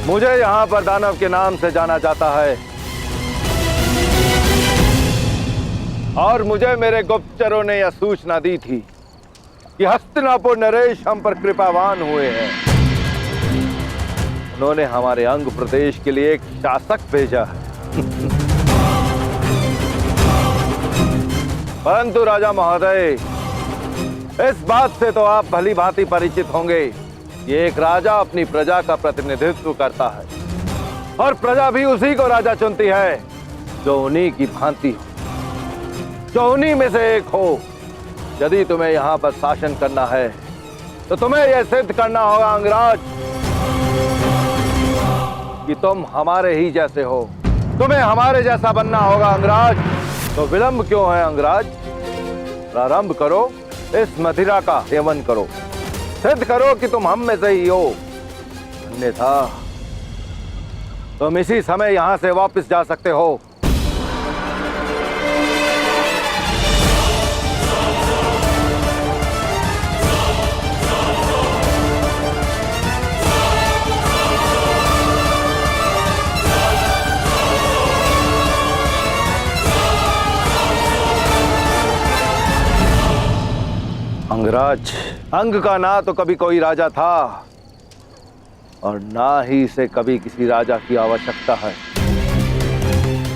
मुझे यहाँ पर दानव के नाम से जाना जाता है और मुझे मेरे गुप्तचरों ने यह सूचना दी थी कि हस्तिनापुर नरेश हम पर कृपावान हुए हैं। उन्होंने हमारे अंग प्रदेश के लिए एक शासक भेजा है। परंतु राजा महोदय, इस बात से तो आप भली भांति परिचित होंगे। ये एक राजा अपनी प्रजा का प्रतिनिधित्व करता है और प्रजा भी उसी को राजा चुनती है जो उन्हीं की भांति हो, जो उन्हीं में से एक हो। यदि तुम्हें यहाँ पर शासन करना है तो तुम्हें यह सिद्ध करना होगा अंगराज कि तुम हमारे ही जैसे हो। तुम्हें हमारे जैसा बनना होगा अंगराज। तो विलंब क्यों है अंगराज? प्रारंभ करो, इस मदिरा का सेवन करो, सिद्ध करो कि तुम हम में से ही हो। अन्यथा तुम इसी समय यहां से वापस जा सकते हो। अंगराज, अंग का ना तो कभी कोई राजा था और ना ही इसे कभी किसी राजा की आवश्यकता है।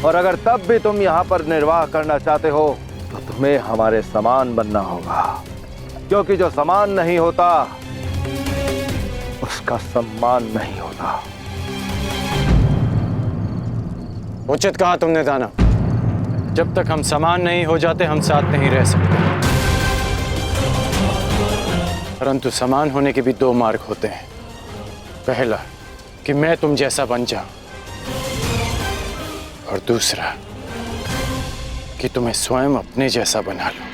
और अगर तब भी तुम यहाँ पर निर्वाह करना चाहते हो तो तुम्हें हमारे समान बनना होगा, क्योंकि जो समान नहीं होता उसका सम्मान नहीं होता। उचित कहा तुमने दानव। जब तक हम समान नहीं हो जाते हम साथ नहीं रह सकते। परंतु समान होने के भी दो मार्ग होते हैं। पहला कि मैं तुम जैसा बन जाऊं, और दूसरा कि तुम्हें स्वयं अपने जैसा बना लूं।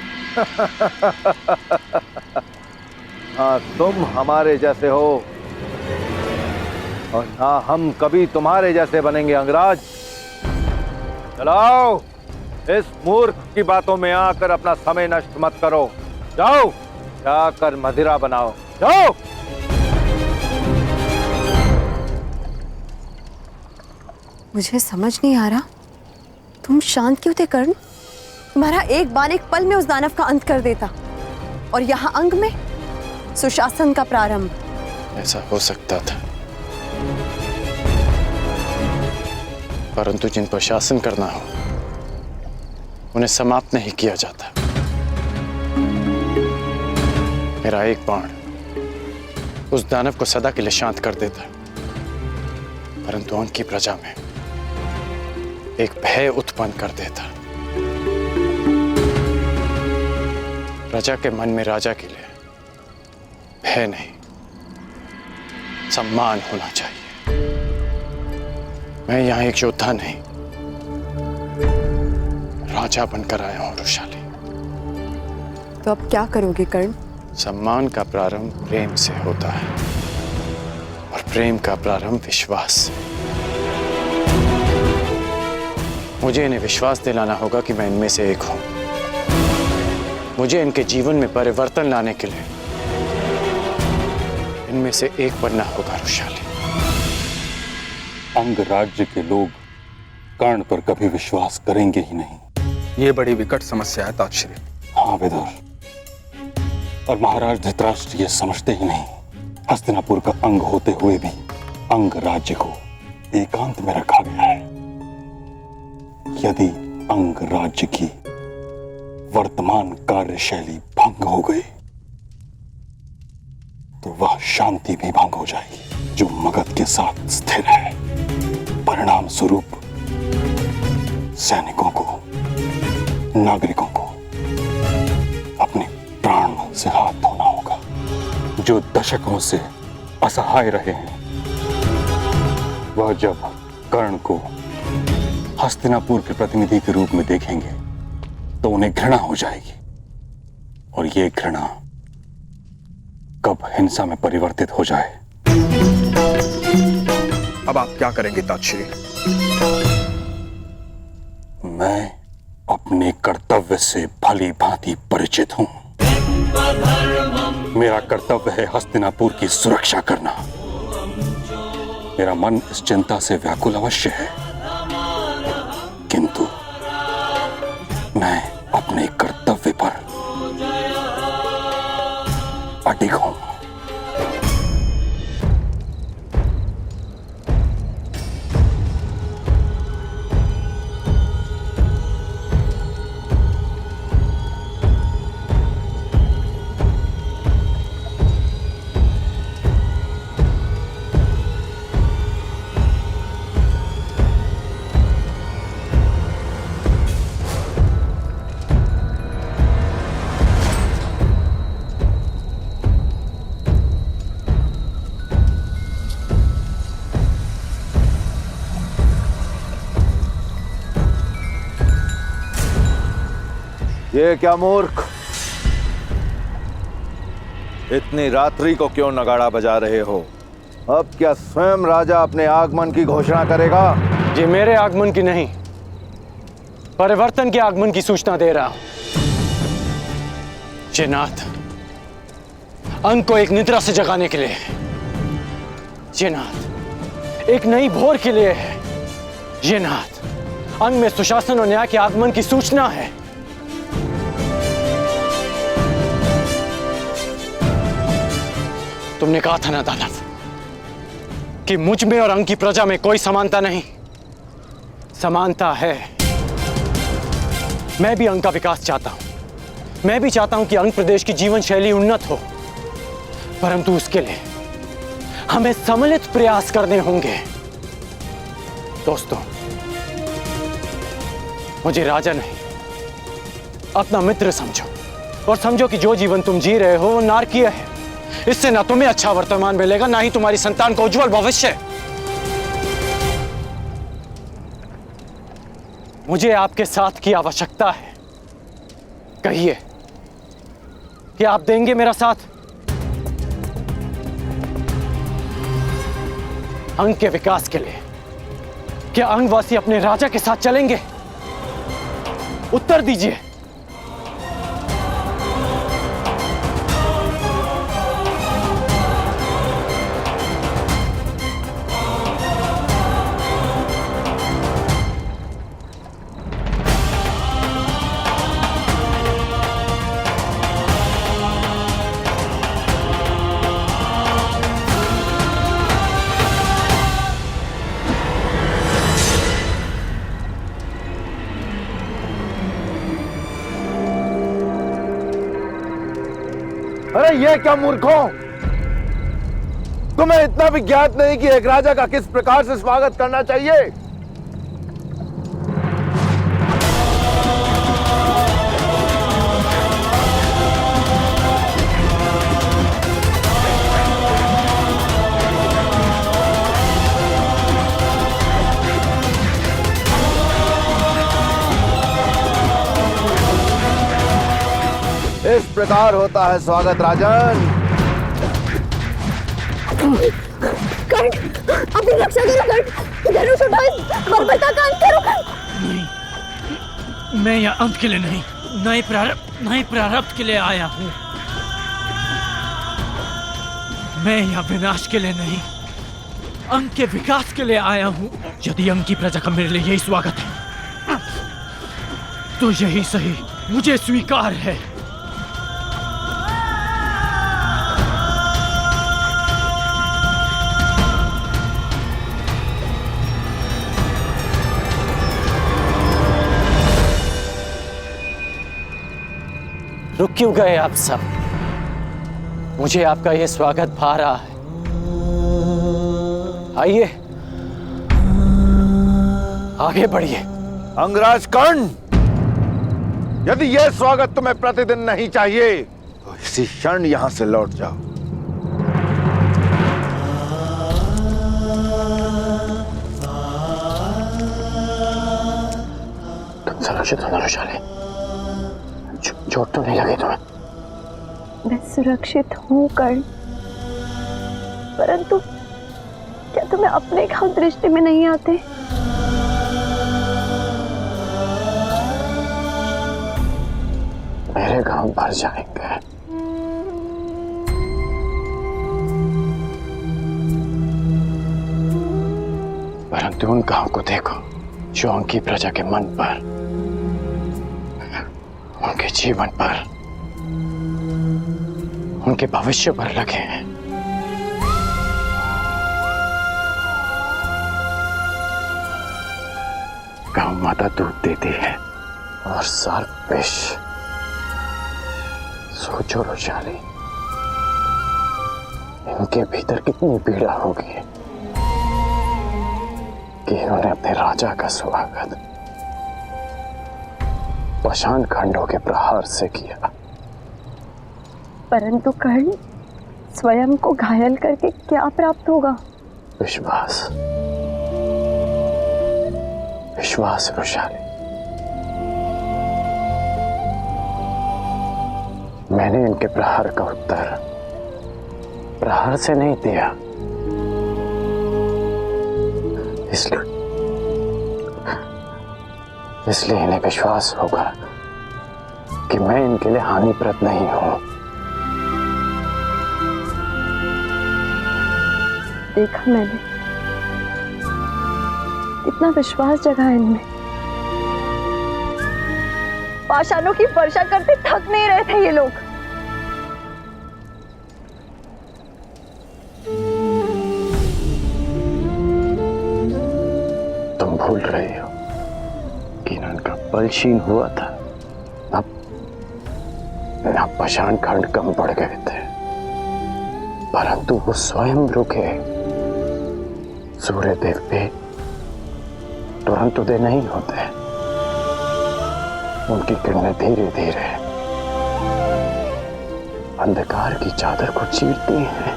हाँ, तुम हमारे जैसे हो और ना हम कभी तुम्हारे जैसे बनेंगे अंगराज। चलाओ, इस मूर्ख की बातों में आकर अपना समय नष्ट मत करो। जाओ, जाकर मदिरा बनाओ, जाओ। मुझे समझ नहीं आ रहा, तुम शांत क्यों थे कर्ण? तुम्हारा एक बार एक पल में उस दानव का अंत कर देता, और यहाँ अंग में सुशासन का प्रारंभ। ऐसा हो सकता था, परंतु जिन पर शासन करना हो उन्हें समाप्त नहीं किया जाता। मेरा एक बाण उस दानव को सदा के लिए शांत कर देता, परंतु अंग की प्रजा में एक भय उत्पन्न कर देता। प्रजा के मन में राजा के लिए भय नहीं, सम्मान होना चाहिए। मैं यहां एक योद्धा नहीं, राजा बनकर आया हूं वृषाली। तो अब क्या करोगे कर्ण? सम्मान का प्रारंभ प्रेम से होता है, और प्रेम का प्रारंभ विश्वास से। मुझे इन्हें विश्वास दिलाना होगा कि मैं इनमें से एक हूं। मुझे इनके जीवन में परिवर्तन लाने के लिए इनमें से एक बनना होगा वृषाली। अंग राज्य के लोग कर्ण पर कभी विश्वास करेंगे ही नहीं। ये बड़ी विकट समस्या है ताक्षरी। हाँ विदुर, और महाराज धृतराष्ट्र ये समझते ही नहीं, हस्तिनापुर का अंग होते हुए भी अंग राज्य को एकांत में रखा गया है। यदि अंग राज्य की वर्तमान कार्यशैली भंग हो गई तो वह शांति भी भंग हो जाएगी जो मगध के साथ स्थिर है। परिणाम स्वरूप सैनिकों को, नागरिकों को अपने प्राण से हाथ धोना होगा। जो दशकों से असहाय रहे हैं, वह जब कर्ण को हस्तिनापुर के प्रतिनिधि के रूप में देखेंगे तो उन्हें घृणा हो जाएगी, और ये घृणा कब हिंसा में परिवर्तित हो जाए। अब आप क्या करेंगे ताक्षरी? मैं अपने कर्तव्य से भली भांति परिचित हूं। मेरा कर्तव्य है हस्तिनापुर की सुरक्षा करना। मेरा मन इस चिंता से व्याकुल अवश्य है, किंतु मैं अपने कर्तव्य पर अडिग हूं। ये क्या मूर्ख, इतनी रात्रि को क्यों नगाड़ा बजा रहे हो? अब क्या स्वयं राजा अपने आगमन की घोषणा करेगा? ये मेरे आगमन की नहीं, परिवर्तन के आगमन की सूचना दे रहा हूं। ये नाथ अंग को एक निद्रा से जगाने के लिए है। ये नाथ एक नई भोर के लिए है। ये नाथ अंग में सुशासन और न्याय के आगमन की सूचना है। तुमने कहा था ना दानव कि मुझ में और अंग की प्रजा में कोई समानता नहीं। समानता है। मैं भी अंग का विकास चाहता हूं। मैं भी चाहता हूं कि अंग प्रदेश की जीवन शैली उन्नत हो, परंतु उसके लिए हमें सम्मिलित प्रयास करने होंगे। दोस्तों, मुझे राजा नहीं अपना मित्र समझो, और समझो कि जो जीवन तुम जी रहे हो वो नारकीय है। इससे ना तुम्हें अच्छा वर्तमान मिलेगा, ना ही तुम्हारी संतान को उज्जवल भविष्य। मुझे आपके साथ की आवश्यकता है। कहिए कि आप देंगे मेरा साथ? अंग के विकास के लिए क्या अंगवासी अपने राजा के साथ चलेंगे? उत्तर दीजिए। अरे ये क्या मूर्खों, तुम्हें इतना भी ज्ञात नहीं कि एक राजा का किस प्रकार से स्वागत करना चाहिए? इस प्रकार होता है स्वागत राजन। कर्ण, अपनी रक्षा करो कर्ण, धनुष उठाओ और बता का अंत करो। नहीं, मैं यहाँ अंत के लिए नहीं, नए प्रारब्ध के लिए आया हूँ। मैं यहाँ विनाश के लिए नहीं, अंग के विकास के लिए आया हूँ। यदि अंग की प्रजा का मेरे लिए यही स्वागत है तो यही सही, मुझे स्वीकार है। रुक क्यों गए आप सब? मुझे आपका यह स्वागत भा रहा है। आइए, आगे बढ़िए। अंगराज कर्ण, यदि यह स्वागत तुम्हें प्रतिदिन नहीं चाहिए तो इसी क्षण यहां से लौट जाओ। तुम सुरक्षित हो ना रुशाली? चोट तो नहीं लगी तुम्हें? मैं सुरक्षित हूँ कर्ण, परंतु क्या तुम्हें अपने घाव दृष्टि में नहीं आते? मेरे घाव भर जाएंगे, परंतु उन घाव को देखो जो उनकी प्रजा के मन पर, उनके जीवन पर, उनके भविष्य पर लगे हैं। गौ माता दूध देती है और सर्प विष। सोचो रुशाली, इनके भीतर कितनी पीड़ा होगी कि इन्होंने अपने राजा का स्वागत पाषाण खंडों के प्रहार से किया। परंतु कर्ण, स्वयं को घायल करके क्या प्राप्त होगा? विश्वास, विश्वास रुशाली। मैंने इनके प्रहार का उत्तर प्रहार से नहीं दिया, इसलिए इन्हें विश्वास होगा कि मैं इनके लिए हानिप्रद नहीं हूं। देखा मैंने, कितना विश्वास जगा है इनमें। पाषाणों की वर्षा करते थक नहीं रहे थे ये लोग। रहे हो कि इनका बल क्षीण हुआ था, अब पाषाण खंड कम पड़ गए थे, परंतु वो स्वयं रुके। सूर्य देव पे तुरंत उदय नहीं होते, उनकी किरणें धीरे धीरे अंधकार की चादर को चीरती हैं।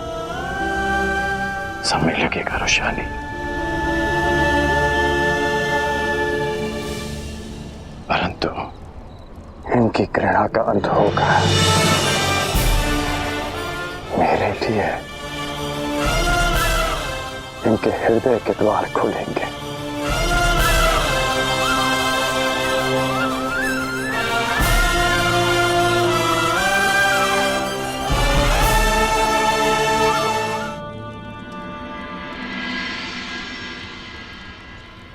समय लगेगा रोशानी, परंतु इनकी घृणा का अंत होगा। मेरे लिए इनके हृदय के द्वार खुलेंगे।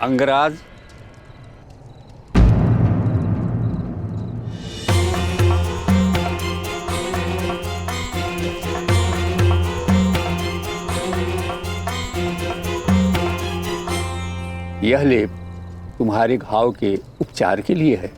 अंगराज, यह लेप तुम्हारे घाव के उपचार के लिए है।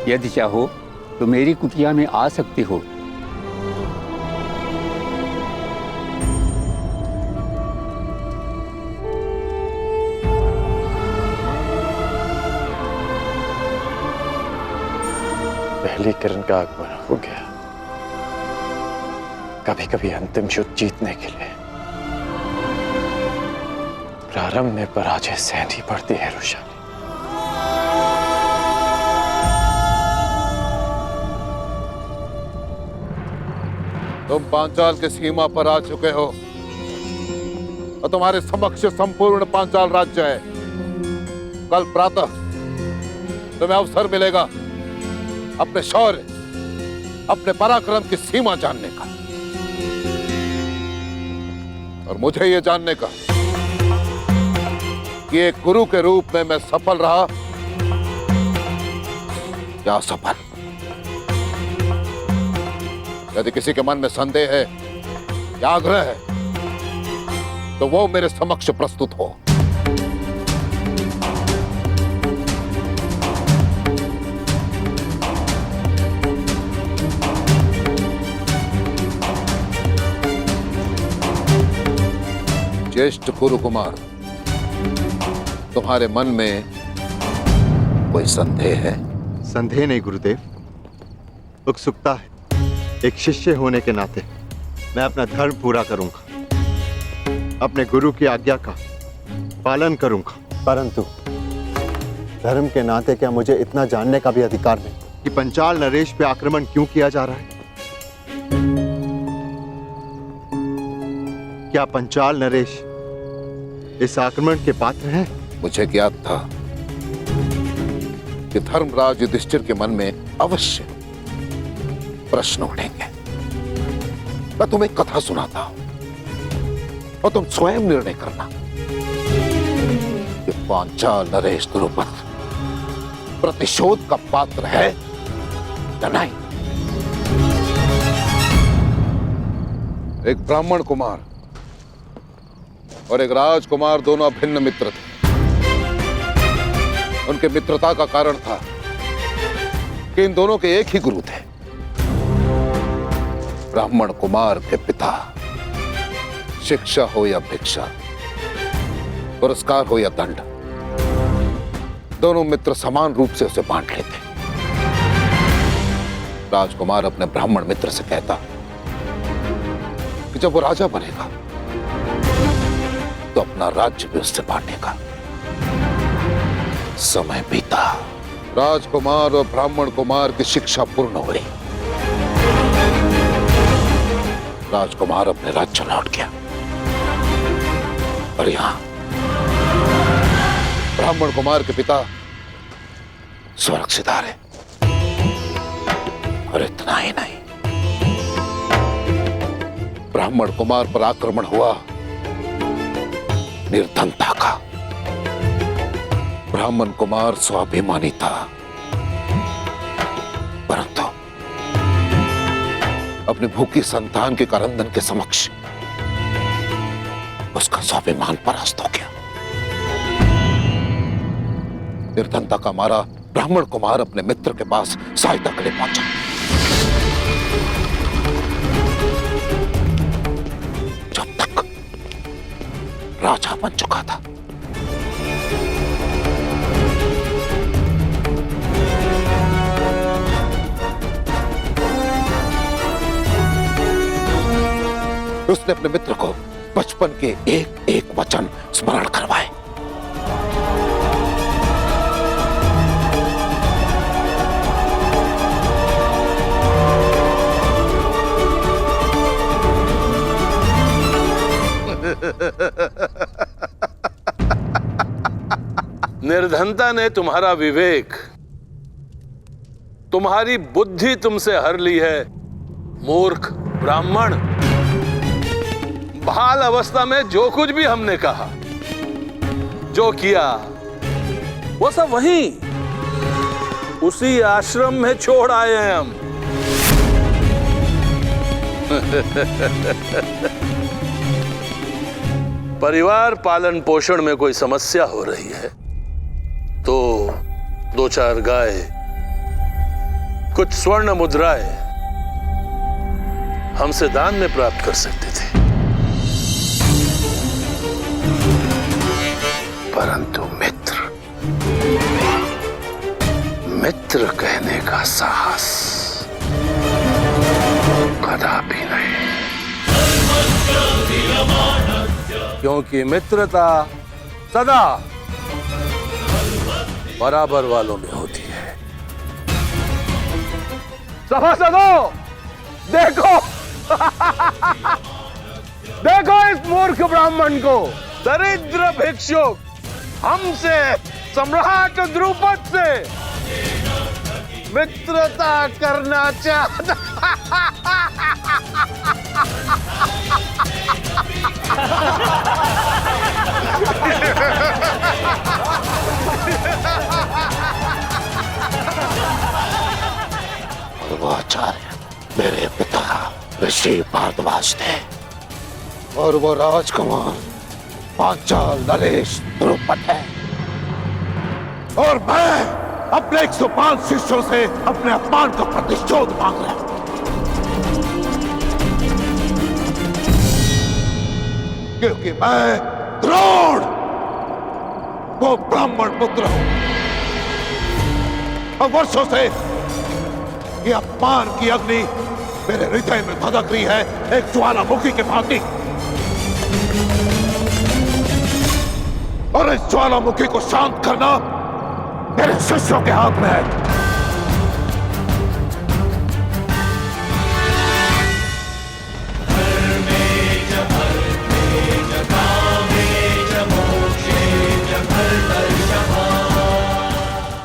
यदि चाहो तो मेरी कुटिया में आ सकते हो। पहली किरण का आगमन हो गया। कभी कभी अंतिम युद्ध जीतने के लिए प्रारंभ में पराजय सहनी पड़ती है रोशानी। तुम पांचाल की सीमा पर आ चुके हो और तुम्हारे समक्ष संपूर्ण पांचाल राज्य है। कल प्रातः तुम्हें अवसर मिलेगा अपने शौर्य, अपने पराक्रम की सीमा जानने का, और मुझे यह जानने का कि एक गुरु के रूप में मैं सफल रहा या असफल। यदि किसी के मन में संदेह है या आग्रह है तो वो मेरे समक्ष प्रस्तुत हो। ज्येष्ठ कुरु कुमार, तुम्हारे मन में कोई संदेह है? संदेह नहीं गुरुदेव, उत्सुकता है। एक शिष्य होने के नाते मैं अपना धर्म पूरा करूंगा, अपने गुरु की आज्ञा का पालन करूंगा। परंतु धर्म के नाते क्या मुझे इतना जानने का भी अधिकार नहीं कि पंचाल नरेश पे आक्रमण क्यों किया जा रहा है? क्या पंचाल नरेश इस आक्रमण के पात्र हैं? मुझे ज्ञात था कि धर्मराज युधिष्ठिर के मन में अवश्य प्रश्न उठेंगे। मैं तुम्हें कथा सुनाता हूं और तुम स्वयं निर्णय करना कि पांचाल नरेश द्रुपद प्रतिशोध का पात्र है या नहीं। एक ब्राह्मण कुमार और एक राजकुमार दोनों अभिन्न मित्र थे। उनके मित्रता का कारण था कि इन दोनों के एक ही गुरु थे। ब्राह्मण कुमार के पिता शिक्षा हो या भिक्षा, पुरस्कार हो या दंड, दोनों मित्र समान रूप से उसे बांट लेते। राजकुमार अपने ब्राह्मण मित्र से कहता कि जब वो राजा बनेगा तो अपना राज्य भी उससे बांटेगा। समय बीता, राजकुमार और ब्राह्मण कुमार की शिक्षा पूर्ण हुई। राजकुमार अपने राज्य लौट गया और यहां ब्राह्मण कुमार के पिता सुरक्षित रहे। और इतना ही नहीं, ब्राह्मण कुमार पर आक्रमण हुआ निर्धनता का। ब्राह्मण कुमार स्वाभिमानी था, अपनी भूखी संतान के करंदन के समक्ष उसका स्वाभिमान परास्त हो गया। निर्धनता का मारा ब्राह्मण कुमार अपने मित्र के पास सहायता के लिए पहुंचा। जब तक राजा बन चुका था। उसने अपने मित्र को बचपन के एक एक वचन स्मरण करवाए। निर्धनता ने तुम्हारा विवेक, तुम्हारी बुद्धि तुमसे हर ली है। मूर्ख ब्राह्मण, बाल अवस्था में जो कुछ भी हमने कहा, जो किया, वो सब वहीं उसी आश्रम में छोड़ आए हैं हम। परिवार पालन पोषण में कोई समस्या हो रही है तो 2-4 गाय, कुछ स्वर्ण मुद्राएं हमसे दान में प्राप्त कर सकते थे, परंतु मित्र कहने का साहस कदापि नहीं, क्योंकि मित्रता सदा बराबर वालों में होती है। सभासदों, देखो देखो इस मूर्ख ब्राह्मण को, दरिद्र भिक्षुक हमसे, सम्राट द्रुपद से मित्रता करना चाहता। वो आचार्य मेरे पिता ऋषि भारद्वाज थे और वो राजकुमार पांचाल नरेश द्रुपद है, और मैं अपने 105 शिष्यों से अपने अपमान का प्रतिशोध मांग रहा हूं, क्योंकि मैं द्रोण वो ब्राह्मण पुत्र हूं और वर्षों से ये अपमान की अग्नि मेरे हृदय में धधक रही है, एक ज्वालामुखी के भांति, और इस ज्वालामुखी को शांत करना मेरे शिष्यों के हाथ में है।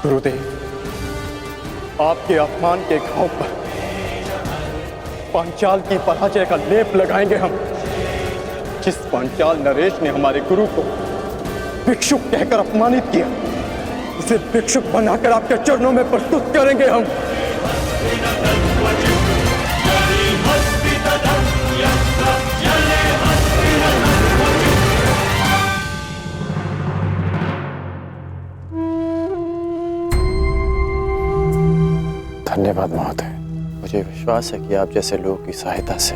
गुरुदेव, आपके अपमान के घाव पर पांचाल की पराजय का लेप लगाएंगे हम। जिस पांचाल नरेश ने हमारे गुरु को भिक्षुक कहकर अपमानित किया, उसे भिक्षुक बनाकर आपके चरणों में प्रस्तुत करेंगे हम। धन्यवाद महोदय, मुझे विश्वास है कि आप जैसे लोगों की सहायता से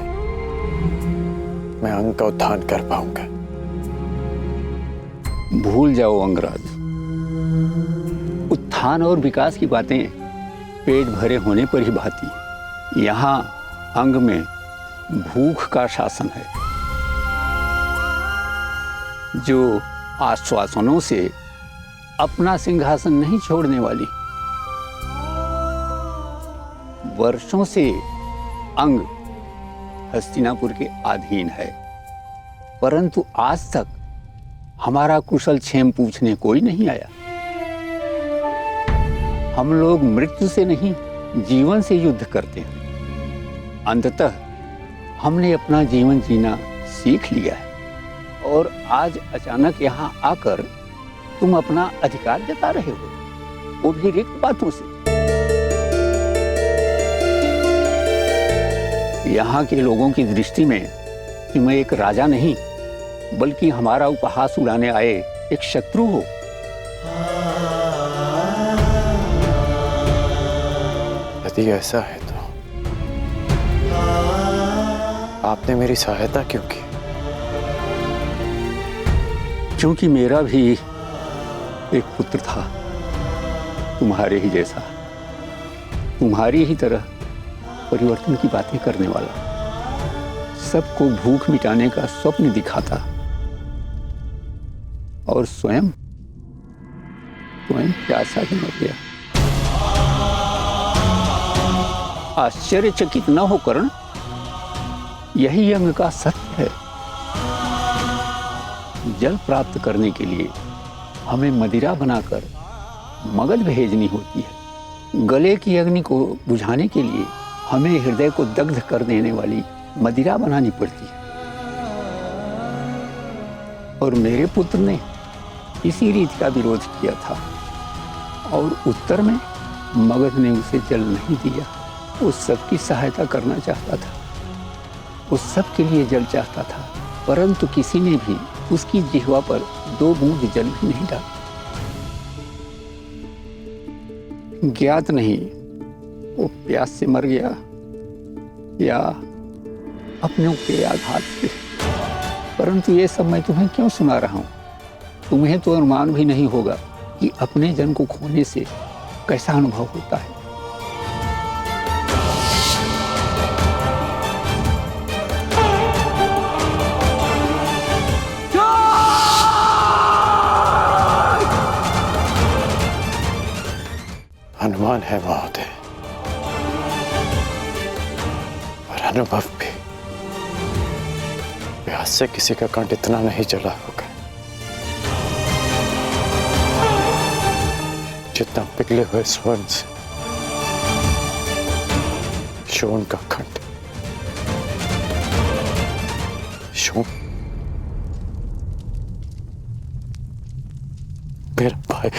मैं अंग का उत्थान कर पाऊंगा। भूल जाओ अंगराज, उत्थान और विकास की बातें पेट भरे होने पर ही भाती। यहाँ अंग में भूख का शासन है, जो आश्वासनों से अपना सिंहासन नहीं छोड़ने वाली। वर्षों से अंग हस्तिनापुर के अधीन है, परंतु आज तक हमारा कुशल क्षेम पूछने कोई नहीं आया। हम लोग मृत्यु से नहीं, जीवन से युद्ध करते हैं। अंततः हमने अपना जीवन जीना सीख लिया है, और आज अचानक यहाँ आकर तुम अपना अधिकार जता रहे हो, वो भी रिक्त बातों से। यहाँ के लोगों की दृष्टि में तुम एक राजा नहीं बल्कि हमारा उपहास उड़ाने आए एक शत्रु हो। यदि ऐसा है तो आपने मेरी सहायता क्यों की? क्योंकि मेरा भी एक पुत्र था, तुम्हारे ही जैसा, तुम्हारी ही तरह परिवर्तन की बातें करने वाला, सबको भूख मिटाने का स्वप्न दिखाता और स्वयं प्यासा ही मर गया। आश्चर्यचकित न हो कर्ण, यही अंग का सत्य है। जल प्राप्त करने के लिए हमें मदिरा बनाकर मगध भेजनी होती है। गले की अग्नि को बुझाने के लिए हमें हृदय को दग्ध कर देने वाली मदिरा बनानी पड़ती है। और मेरे पुत्र ने इसी रीति का विरोध किया था और उत्तर में मगध ने उसे जल नहीं दिया। उस सब की सहायता करना चाहता था, उस सब के लिए जल चाहता था, परंतु किसी ने भी उसकी जिह्वा पर 2 बूंद जल भी नहीं डाला। ज्ञात नहीं वो प्यास से मर गया या अपनों के आघात से, परंतु ये सब मैं तुम्हें क्यों सुना रहा हूं? तुम्हें तो अनुमान भी नहीं होगा कि अपने जन को खोने से कैसा अनुभव होता है। अनुमान है महोदय, और अनुभव भी। प्यास से किसी का कंठ इतना नहीं जला होगा जितना पिघले हुए स्वर्ण से शोण का कंठ। शोण मेरा भाई,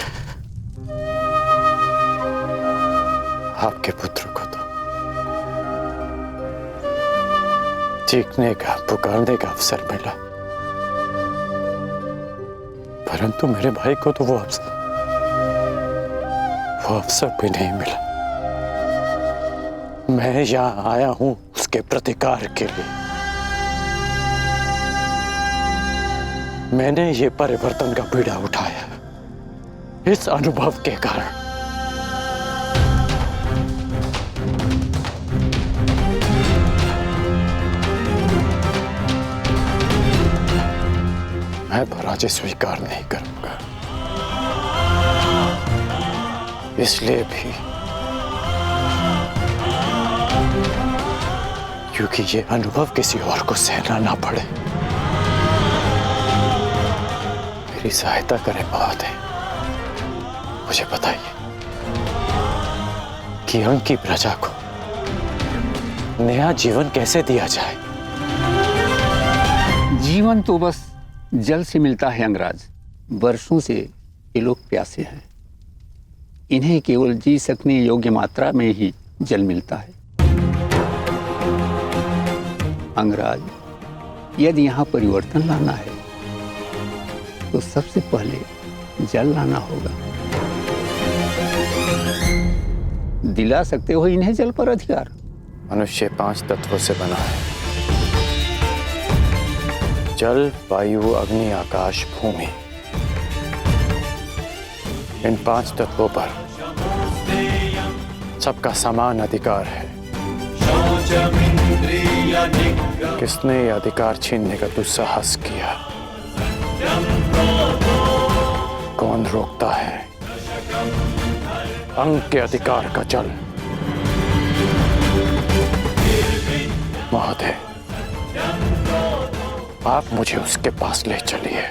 आपके पुत्र को तो चीखने का, पुकारने का अवसर मिला, परंतु मेरे भाई को तो वो अवसर भी नहीं मिला। मैं यहां आया हूं उसके प्रतिकार के लिए। मैंने ये परिवर्तन का बीड़ा उठाया इस अनुभव के कारण। मैं पराजय स्वीकार नहीं करूंगा, इसलिए भी क्योंकि ये अनुभव किसी और को सहना ना पड़े। मेरी सहायता करें महोदय। मुझे बताइए कि अंग की प्रजा को नया जीवन कैसे दिया जाए? जीवन तो बस जल से मिलता है अंगराज। वर्षों से ये लोग प्यासे हैं, इन्हें केवल जी सकने योग्य मात्रा में ही जल मिलता है। अंगराज, यदि यहाँ परिवर्तन लाना है तो सबसे पहले जल लाना होगा। दिला सकते हो इन्हें जल पर अधिकार? मनुष्य 5 तत्वों से बना है, जल, वायु, अग्नि, आकाश, भूमि। इन 5 तत्वों पर सबका समान अधिकार है। किसने यह अधिकार छीनने का दुस्साहस किया? कौन रोकता है अंग के अधिकार का जल? महोदय, आप मुझे उसके पास ले चलिए।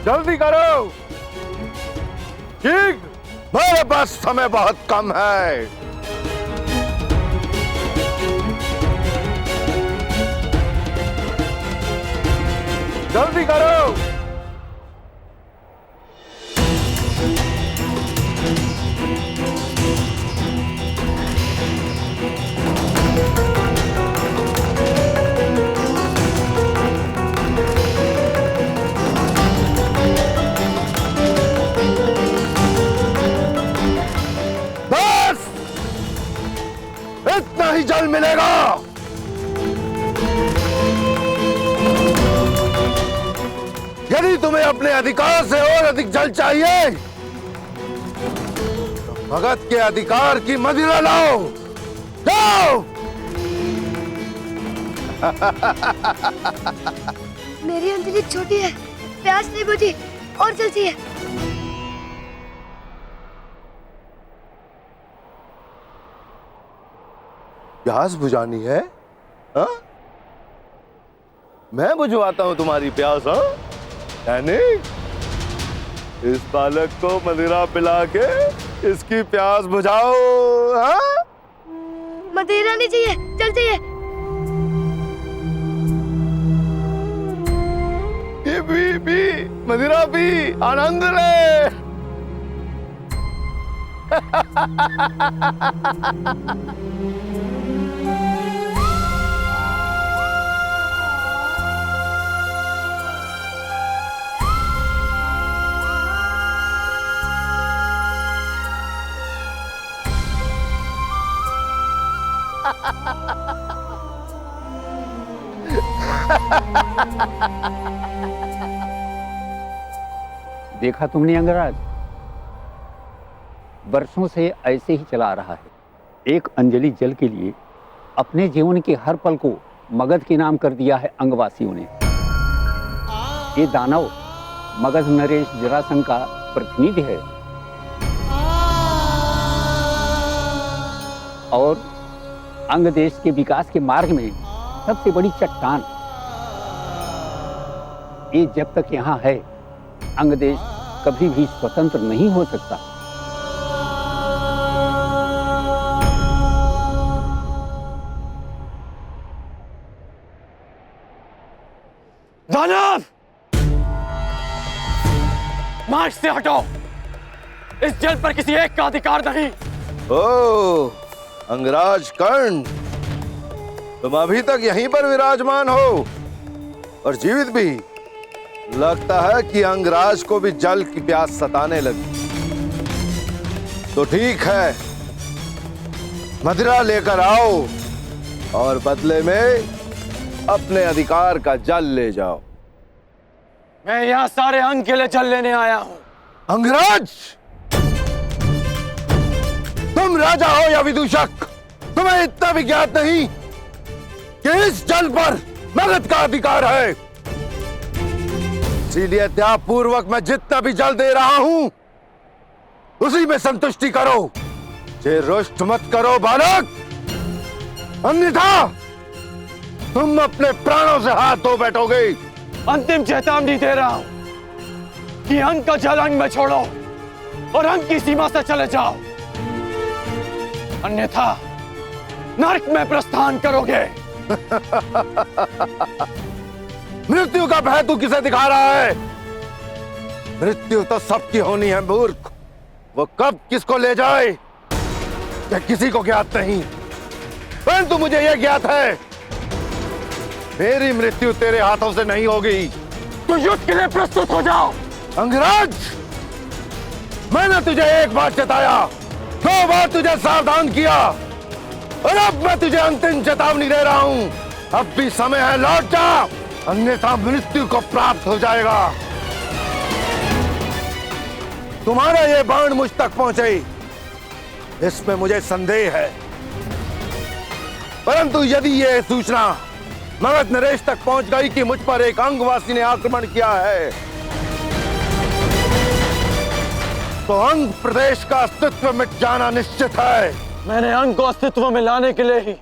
जल्दी करो। ठीक, मेरे पास समय बहुत कम है। जल्दी करो। बस इतना ही जल मिलेगा। यदि तुम्हें अपने अधिकार से और अधिक जल चाहिए तो भगत के अधिकार की मदिरा लाओ। जाओ। मेरी अंजलि छोटी है, प्यास नहीं बुझी और जल चाहिए। प्यास बुझानी है? हा? मैं बुझवाता हूं तुम्हारी प्यास। हाँ, यानी इस बालक को मदिरा पिला के इसकी प्यास बुझाओ। हाँ? मदिरा नहीं चाहिए, जल चाहिए। ये भी मदिरा पी, आनंद ले। देखा तुमने अंगराज, वर्षों से ऐसे ही चला आ रहा है। एक अंजलि जल के लिए अपने जीवन के हर पल को मगध के नाम कर दिया है अंगवासियों ने। ये दानव मगध नरेश जरासंध का प्रतिनिधि है और अंग देश के विकास के मार्ग में सबसे बड़ी चट्टान। ये जब तक यहाँ है, अंग देश कभी भी स्वतंत्र नहीं हो सकता। दानव, मार्ग से हटो। इस जल पर किसी एक का अधिकार नहीं। ओ अंगराज कर्ण, तुम अभी तक यहीं पर विराजमान हो और जीवित भी। लगता है कि अंगराज को भी जल की प्यास सताने लगी। तो ठीक है, मदिरा लेकर आओ और बदले में अपने अधिकार का जल ले जाओ। मैं यहाँ सारे अंग के लिए जल लेने आया हूँ। अंगराज, तुम राजा हो या विदूषक, तुम्हें इतना भी ज्ञात नहीं कि इस जल पर मगध का अधिकार है। इसीलिए त्याग पूर्वक मैं जितना भी जल दे रहा हूं उसी में संतुष्टि करो। जे रुष्ट मत करो बालक, अन्यथा तुम अपने प्राणों से हाथ धो बैठोगे। अंतिम चेतावनी दे रहा हूं कि अंग का जल अंग में छोड़ो और अंग की सीमा से चले जाओ, अन्यथा नरक में प्रस्थान करोगे। मृत्यु का भय तू किसे दिखा रहा है? मृत्यु तो सबकी होनी है मूर्ख। वो कब किसको ले जाए यह किसी को ज्ञात नहीं, परंतु मुझे यह ज्ञात है मेरी मृत्यु तेरे हाथों से नहीं होगी। तो युद्ध के लिए प्रस्तुत हो जाओ। अंगराज, मैंने तुझे एक बार चेताया, 2 बार तुझे सावधान किया और अब मैं तुझे अंतिम चेतावनी दे रहा हूं। अब भी समय है, लौट जा, अन्यथा मृत्यु को प्राप्त हो जाएगा। तुम्हारा ये बाण मुझ तक पहुंचे इसमें मुझे संदेह है, परंतु यदि यह सूचना मगध नरेश तक पहुंच गई कि मुझ पर एक अंगवासी ने आक्रमण किया है, तो अंग प्रदेश का अस्तित्व मिट जाना निश्चित है। मैंने अंग को अस्तित्व में लाने के लिए ही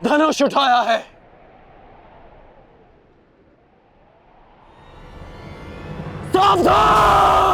धनुष उठाया है। सावधान!